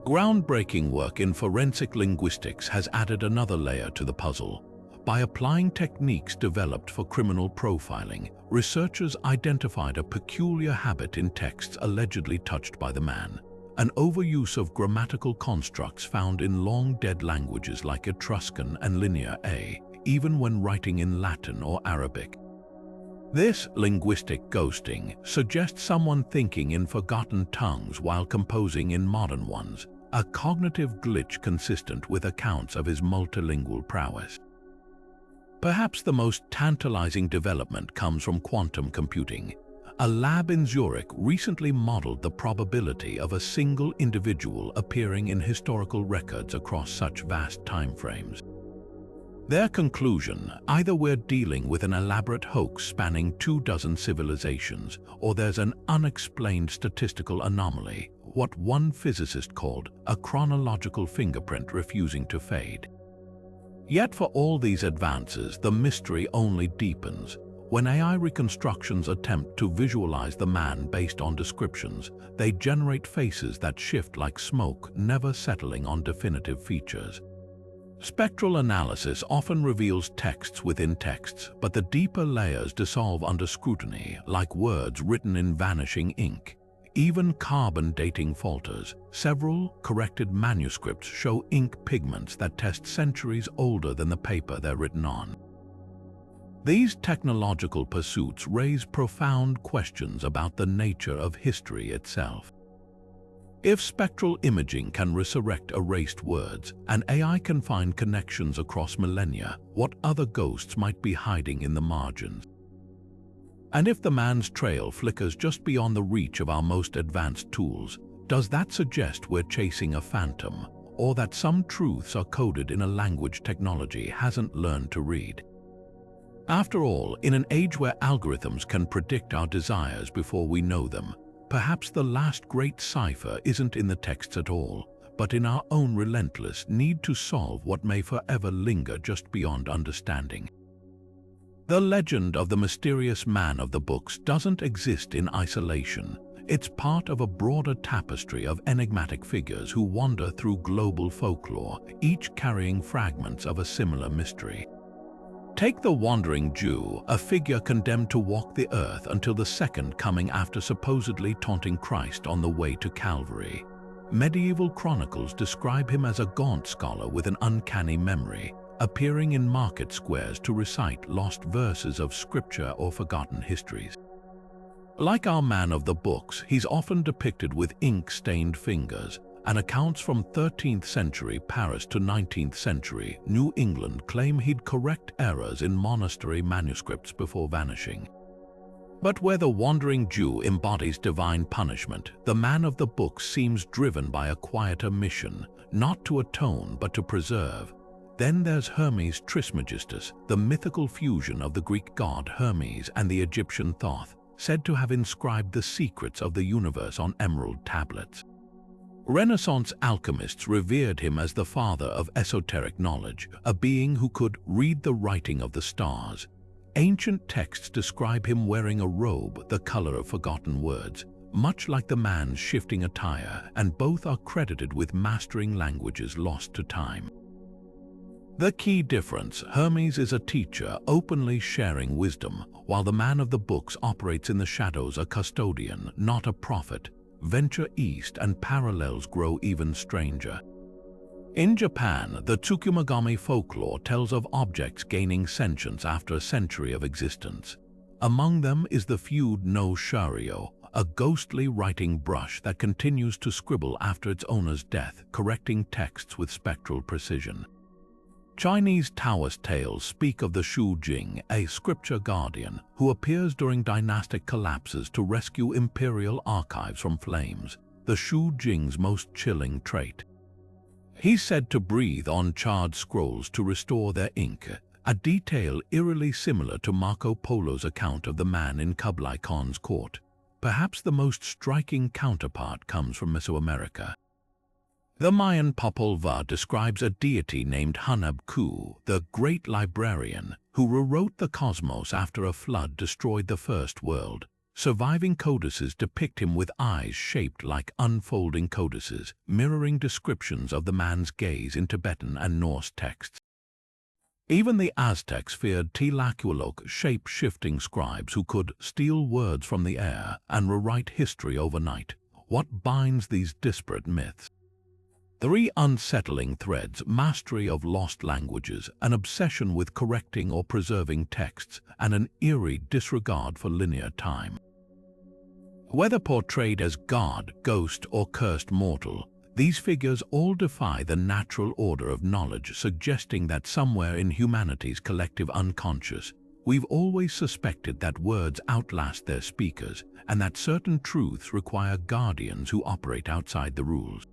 S1: Groundbreaking work in forensic linguistics has added another layer to the puzzle. By applying techniques developed for criminal profiling, researchers identified a peculiar habit in texts allegedly touched by the man. An overuse of grammatical constructs found in long-dead languages like Etruscan and Linear A, even when writing in Latin or Arabic. This linguistic ghosting suggests someone thinking in forgotten tongues while composing in modern ones, a cognitive glitch consistent with accounts of his multilingual prowess. Perhaps the most tantalizing development comes from quantum computing. A lab in Zurich recently modeled the probability of a single individual appearing in historical records across such vast timeframes. Their conclusion: either we're dealing with an elaborate hoax spanning 24 civilizations, or there's an unexplained statistical anomaly, what one physicist called a chronological fingerprint refusing to fade. Yet for all these advances, the mystery only deepens. When AI reconstructions attempt to visualize the man based on descriptions, they generate faces that shift like smoke, never settling on definitive features. Spectral analysis often reveals texts within texts, but the deeper layers dissolve under scrutiny, like words written in vanishing ink. Even carbon dating falters. Several corrected manuscripts show ink pigments that test centuries older than the paper they're written on. These technological pursuits raise profound questions about the nature of history itself. If spectral imaging can resurrect erased words, and AI can find connections across millennia, what other ghosts might be hiding in the margins? And if the man's trail flickers just beyond the reach of our most advanced tools, does that suggest we're chasing a phantom, or that some truths are coded in a language technology hasn't learned to read? After all, in an age where algorithms can predict our desires before we know them, perhaps the last great cipher isn't in the texts at all, but in our own relentless need to solve what may forever linger just beyond understanding. The legend of the mysterious man of the books doesn't exist in isolation. It's part of a broader tapestry of enigmatic figures who wander through global folklore, each carrying fragments of a similar mystery. Take the Wandering Jew, a figure condemned to walk the earth until the second coming after supposedly taunting Christ on the way to Calvary. Medieval chronicles describe him as a gaunt scholar with an uncanny memory, appearing in market squares to recite lost verses of scripture or forgotten histories. Like our man of the books, he's often depicted with ink-stained fingers, and accounts from 13th century Paris to 19th century New England claim he'd correct errors in monastery manuscripts before vanishing. But where the Wandering Jew embodies divine punishment, the man of the books seems driven by a quieter mission, not to atone but to preserve. Then there's Hermes Trismegistus, the mythical fusion of the Greek god Hermes and the Egyptian Thoth, said to have inscribed the secrets of the universe on emerald tablets. Renaissance alchemists revered him as the father of esoteric knowledge, a being who could read the writing of the stars. Ancient texts describe him wearing a robe the color of forgotten words, much like the man's shifting attire, and both are credited with mastering languages lost to time. The key difference: Hermes is a teacher, openly sharing wisdom, while the man of the books operates in the shadows, a custodian, not a prophet. Venture east and parallels grow even stranger. In Japan, the Tsukumogami folklore tells of objects gaining sentience after a century of existence. Among them is the feud no Shario, a ghostly writing brush that continues to scribble after its owner's death, correcting texts with spectral precision. Chinese Taoist tales speak of the Shu Jing, a scripture guardian, who appears during dynastic collapses to rescue imperial archives from flames, the Shu Jing's most chilling trait. He's said to breathe on charred scrolls to restore their ink, a detail eerily similar to Marco Polo's account of the man in Kublai Khan's court. Perhaps the most striking counterpart comes from Mesoamerica. The Mayan Popol Vuh describes a deity named Hunab-Ku, the great librarian, who rewrote the cosmos after a flood destroyed the first world. Surviving codices depict him with eyes shaped like unfolding codices, mirroring descriptions of the man's gaze in Tibetan and Norse texts. Even the Aztecs feared Tlaloc, shape-shifting scribes who could steal words from the air and rewrite history overnight. What binds these disparate myths? Three unsettling threads: mastery of lost languages, an obsession with correcting or preserving texts, and an eerie disregard for linear time. Whether portrayed as god, ghost, or cursed mortal, these figures all defy the natural order of knowledge, suggesting that somewhere in humanity's collective unconscious, we've always suspected that words outlast their speakers, and that certain truths require guardians who operate outside the rules.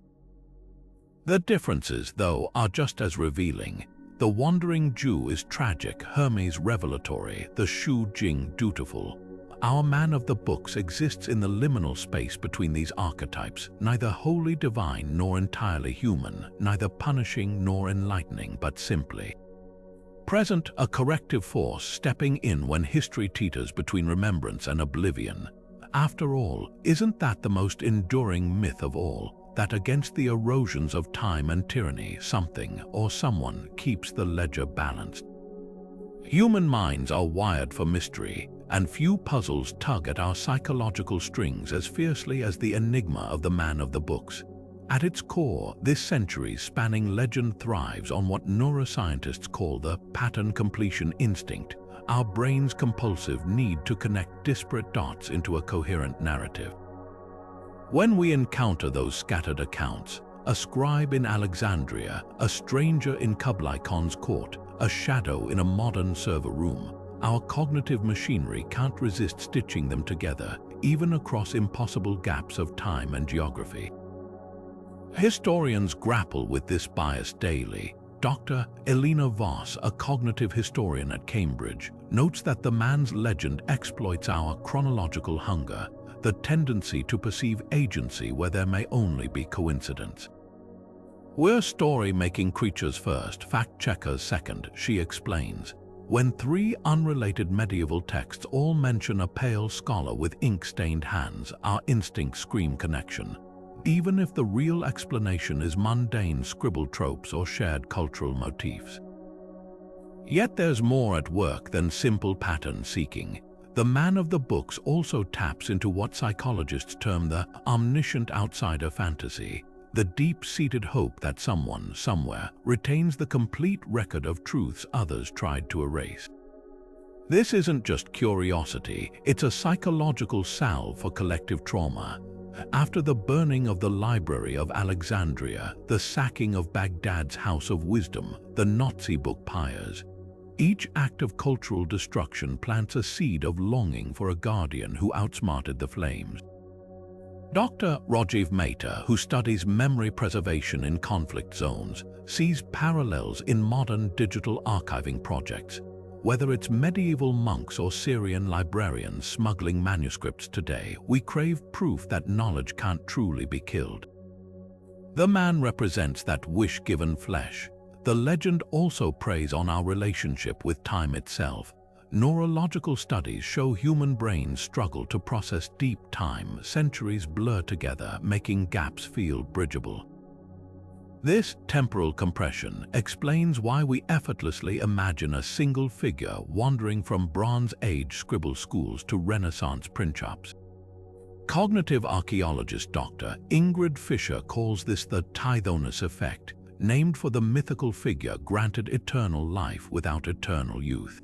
S1: The differences, though, are just as revealing. The wandering Jew is tragic, Hermes revelatory, the Shu Jing dutiful. Our man of the books exists in the liminal space between these archetypes, neither wholly divine nor entirely human, neither punishing nor enlightening, but simply present, a corrective force stepping in when history teeters between remembrance and oblivion. After all, isn't that the most enduring myth of all? That against the erosions of time and tyranny, something or someone keeps the ledger balanced. Human minds are wired for mystery, and few puzzles tug at our psychological strings as fiercely as the enigma of the man of the books. At its core, this century-spanning legend thrives on what neuroscientists call the pattern completion instinct, our brain's compulsive need to connect disparate dots into a coherent narrative. When we encounter those scattered accounts, a scribe in Alexandria, a stranger in Kublai Khan's court, a shadow in a modern server room, our cognitive machinery can't resist stitching them together, even across impossible gaps of time and geography. Historians grapple with this bias daily. Dr. Elena Voss, a cognitive historian at Cambridge, notes that the man's legend exploits our chronological hunger, the tendency to perceive agency where there may only be coincidence. We're story-making creatures first, fact-checkers second, she explains. When three unrelated medieval texts all mention a pale scholar with ink-stained hands, our instincts scream connection, even if the real explanation is mundane scribble tropes or shared cultural motifs. Yet there's more at work than simple pattern seeking. The man of the books also taps into what psychologists term the omniscient outsider fantasy, the deep-seated hope that someone, somewhere, retains the complete record of truths others tried to erase. This isn't just curiosity, it's a psychological salve for collective trauma. After the burning of the Library of Alexandria, the sacking of Baghdad's House of Wisdom, the Nazi book pyres, each act of cultural destruction plants a seed of longing for a guardian who outsmarted the flames. Dr. Rajiv Mehta, who studies memory preservation in conflict zones, sees parallels in modern digital archiving projects. Whether it's medieval monks or Syrian librarians smuggling manuscripts today, we crave proof that knowledge can't truly be killed. The man represents that wish-given flesh. The legend also preys on our relationship with time itself. Neurological studies show human brains struggle to process deep time. Centuries blur together, making gaps feel bridgeable. This temporal compression explains why we effortlessly imagine a single figure wandering from Bronze Age scribble schools to Renaissance print shops. Cognitive archaeologist Dr. Ingrid Fisher calls this the Tithonus effect, named for the mythical figure granted eternal life without eternal youth.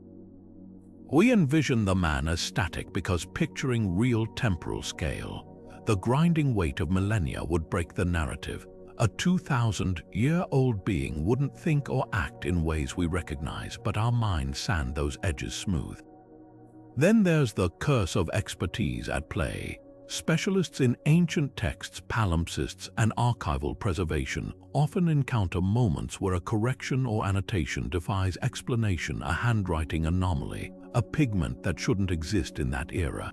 S1: We envision the man as static because picturing real temporal scale, the grinding weight of millennia would break the narrative. A 2,000-year-old being wouldn't think or act in ways we recognize, but our minds sand those edges smooth. Then there's the curse of expertise at play. Specialists in ancient texts, palimpsests, and archival preservation often encounter moments where a correction or annotation defies explanation, a handwriting anomaly, a pigment that shouldn't exist in that era.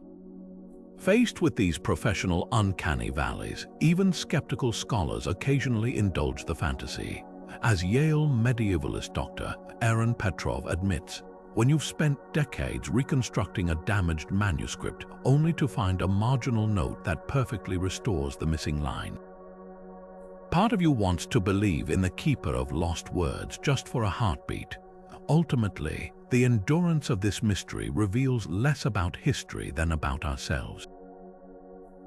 S1: Faced with these professional uncanny valleys, even skeptical scholars occasionally indulge the fantasy. As Yale medievalist Dr. Aaron Petrov admits, when you've spent decades reconstructing a damaged manuscript only to find a marginal note that perfectly restores the missing line. Part of you wants to believe in the keeper of lost words just for a heartbeat. Ultimately, the endurance of this mystery reveals less about history than about ourselves.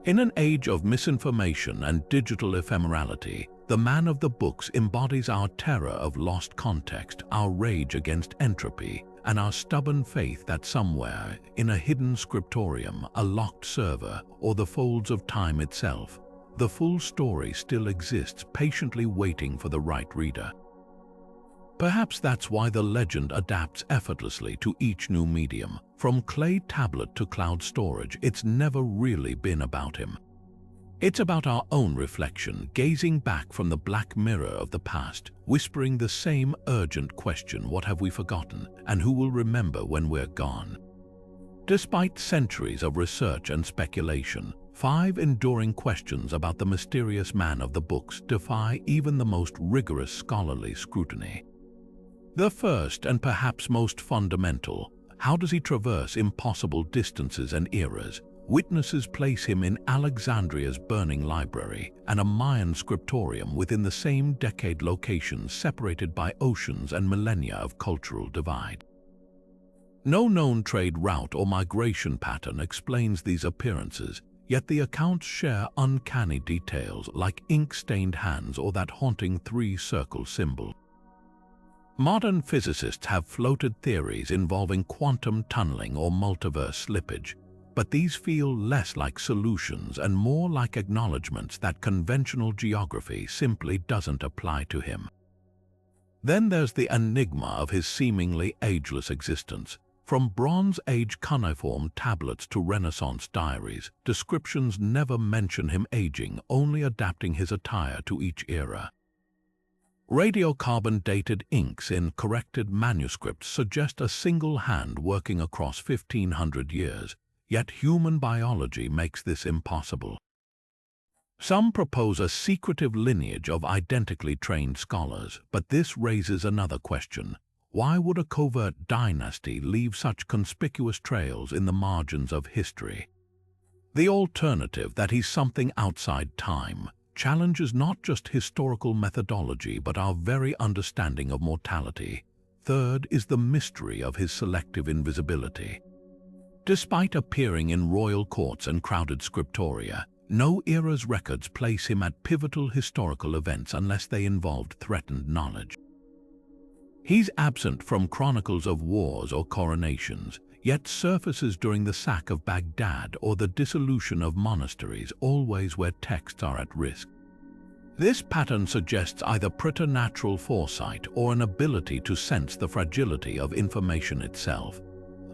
S1: In an age of misinformation and digital ephemerality, the man of the books embodies our terror of lost context, our rage against entropy, and our stubborn faith that somewhere, in a hidden scriptorium, a locked server, or the folds of time itself, the full story still exists, patiently waiting for the right reader. Perhaps that's why the legend adapts effortlessly to each new medium. From clay tablet to cloud storage, it's never really been about him. It's about our own reflection, gazing back from the black mirror of the past, whispering the same urgent question, what have we forgotten, and who will remember when we're gone? Despite centuries of research and speculation, 5 enduring questions about the mysterious man of the books defy even the most rigorous scholarly scrutiny. The first, and perhaps most fundamental, how does he traverse impossible distances and eras? Witnesses place him in Alexandria's burning library and a Mayan scriptorium within the same decade locations, separated by oceans and millennia of cultural divide. No known trade route or migration pattern explains these appearances, yet the accounts share uncanny details like ink-stained hands or that haunting 3-circle symbol. Modern physicists have floated theories involving quantum tunneling or multiverse slippage, but these feel less like solutions and more like acknowledgments that conventional geography simply doesn't apply to him. Then there's the enigma of his seemingly ageless existence. From Bronze Age cuneiform tablets to Renaissance diaries, descriptions never mention him aging, only adapting his attire to each era. Radiocarbon-dated inks in corrected manuscripts suggest a single hand working across 1,500 years, yet human biology makes this impossible. Some propose a secretive lineage of identically trained scholars, but this raises another question. Why would a covert dynasty leave such conspicuous trails in the margins of history? The alternative, that he's something outside time, challenges not just historical methodology but our very understanding of mortality. Third is the mystery of his selective invisibility. Despite appearing in royal courts and crowded scriptoria, no era's records place him at pivotal historical events unless they involved threatened knowledge. He's absent from chronicles of wars or coronations, yet surfaces during the sack of Baghdad or the dissolution of monasteries, always where texts are at risk. This pattern suggests either preternatural foresight or an ability to sense the fragility of information itself.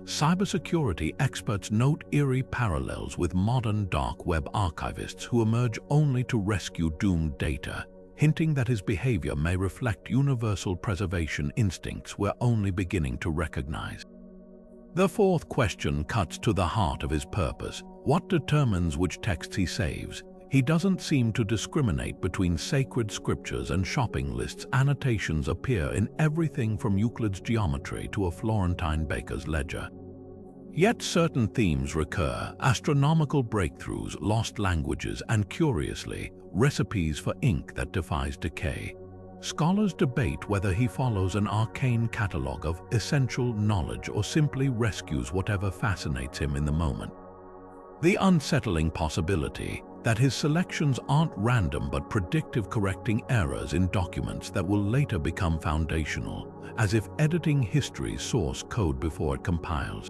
S1: Cybersecurity experts note eerie parallels with modern dark web archivists who emerge only to rescue doomed data, hinting that his behavior may reflect universal preservation instincts we're only beginning to recognize. The fourth question cuts to the heart of his purpose. What determines which texts he saves? He doesn't seem to discriminate between sacred scriptures and shopping lists. Annotations appear in everything from Euclid's geometry to a Florentine baker's ledger. Yet certain themes recur: astronomical breakthroughs, lost languages, and curiously, recipes for ink that defies decay. Scholars debate whether he follows an arcane catalogue of essential knowledge or simply rescues whatever fascinates him in the moment. The unsettling possibility that his selections aren't random but predictive, correcting errors in documents that will later become foundational, as if editing history's source code before it compiles.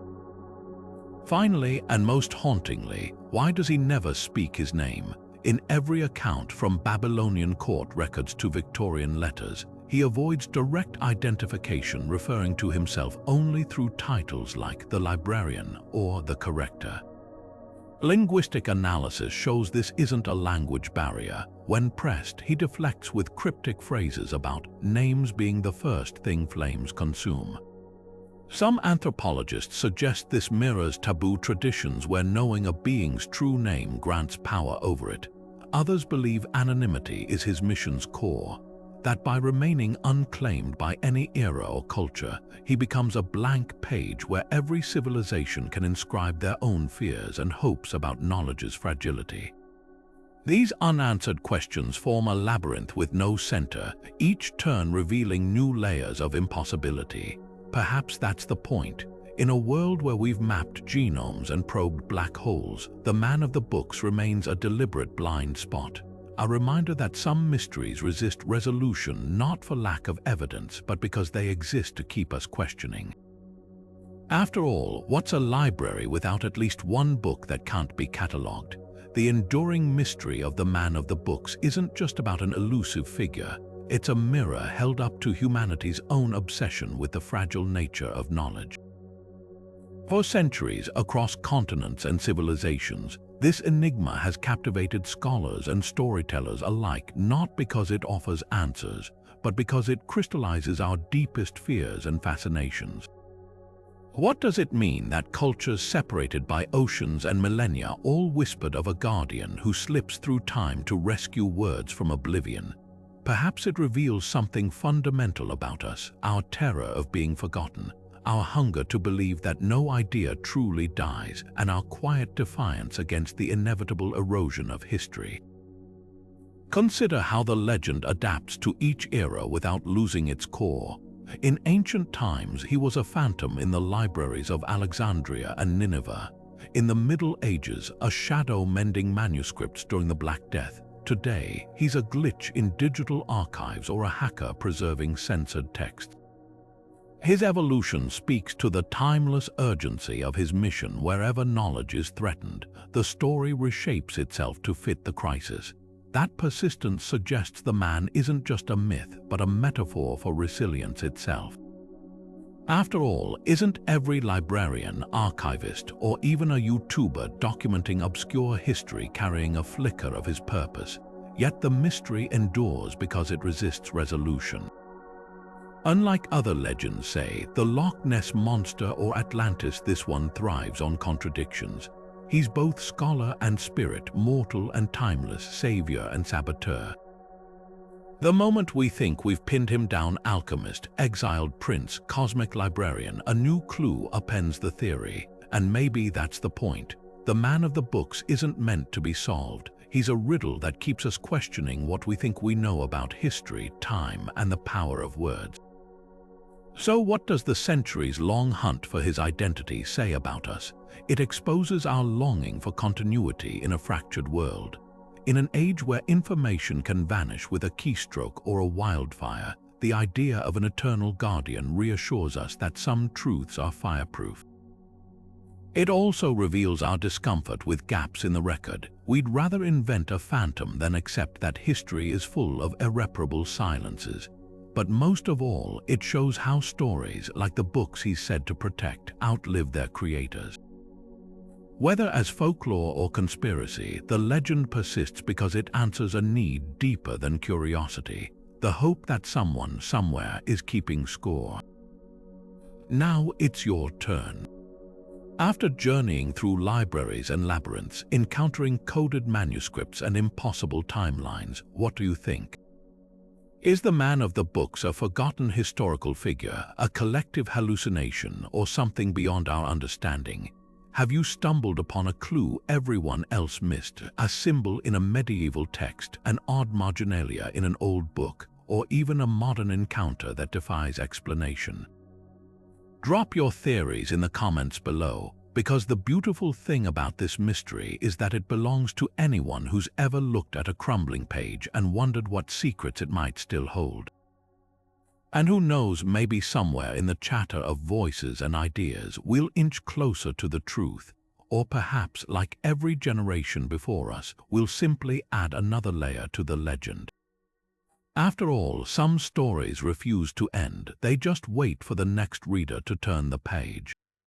S1: Finally, and most hauntingly, why does he never speak his name? In every account, from Babylonian court records to Victorian letters, he avoids direct identification, referring to himself only through titles like the librarian or the corrector. Linguistic analysis shows this isn't a language barrier. When pressed, he deflects with cryptic phrases about names being the first thing flames consume. Some anthropologists suggest this mirrors taboo traditions where knowing a being's true name grants power over it. Others believe anonymity is his mission's core, that by remaining unclaimed by any era or culture, he becomes a blank page where every civilization can inscribe their own fears and hopes about knowledge's fragility. These unanswered questions form a labyrinth with no center, each turn revealing new layers of impossibility. Perhaps that's the point. In a world where we've mapped genomes and probed black holes, the man of the books remains a deliberate blind spot. A reminder that some mysteries resist resolution not for lack of evidence, but because they exist to keep us questioning. After all, what's a library without at least one book that can't be catalogued? The enduring mystery of the man of the books isn't just about an elusive figure. It's a mirror held up to humanity's own obsession with the fragile nature of knowledge. For centuries, across continents and civilizations, this enigma has captivated scholars and storytellers alike, not because it offers answers, but because it crystallizes our deepest fears and fascinations. What does it mean that cultures separated by oceans and millennia all whispered of a guardian who slips through time to rescue words from oblivion? Perhaps it reveals something fundamental about us, our terror of being forgotten, our hunger to believe that no idea truly dies, and our quiet defiance against the inevitable erosion of history. Consider how the legend adapts to each era without losing its core. In ancient times, he was a phantom in the libraries of Alexandria and Nineveh. In the Middle Ages, a shadow mending manuscripts during the Black Death. Today, he's a glitch in digital archives or a hacker preserving censored texts. His evolution speaks to the timeless urgency of his mission. Wherever knowledge is threatened, the story reshapes itself to fit the crisis. That persistence suggests the man isn't just a myth, but a metaphor for resilience itself. After all, isn't every librarian, archivist, or even a YouTuber documenting obscure history carrying a flicker of his purpose? Yet the mystery endures because it resists resolution. Unlike other legends, say, the Loch Ness Monster or Atlantis, this one thrives on contradictions. He's both scholar and spirit, mortal and timeless, savior and saboteur. The moment we think we've pinned him down, alchemist, exiled prince, cosmic librarian, a new clue appends the theory. And maybe that's the point. The man of the books isn't meant to be solved. He's a riddle that keeps us questioning what we think we know about history, time, and the power of words. So what does the centuries-long hunt for his identity say about us? It exposes our longing for continuity in a fractured world. In an age where information can vanish with a keystroke or a wildfire, the idea of an eternal guardian reassures us that some truths are fireproof. It also reveals our discomfort with gaps in the record. We'd rather invent a phantom than accept that history is full of irreparable silences. But most of all, it shows how stories, like the books he's said to protect, outlive their creators. Whether as folklore or conspiracy, the legend persists because it answers a need deeper than curiosity, the hope that someone, somewhere, is keeping score. Now it's your turn. After journeying through libraries and labyrinths, encountering coded manuscripts and impossible timelines, what do you think? Is the man of the books a forgotten historical figure, a collective hallucination, or something beyond our understanding? Have you stumbled upon a clue everyone else missed, a symbol in a medieval text, an odd marginalia in an old book, or even a modern encounter that defies explanation? Drop your theories in the comments below, because the beautiful thing about this mystery is that it belongs to anyone who's ever looked at a crumbling page and wondered what secrets it might still hold. And who knows, maybe somewhere in the chatter of voices and ideas, we'll inch closer to the truth, or perhaps, like every generation before us, we'll simply add another layer to the legend. After all, some stories refuse to end, they just wait for the next reader to turn the page.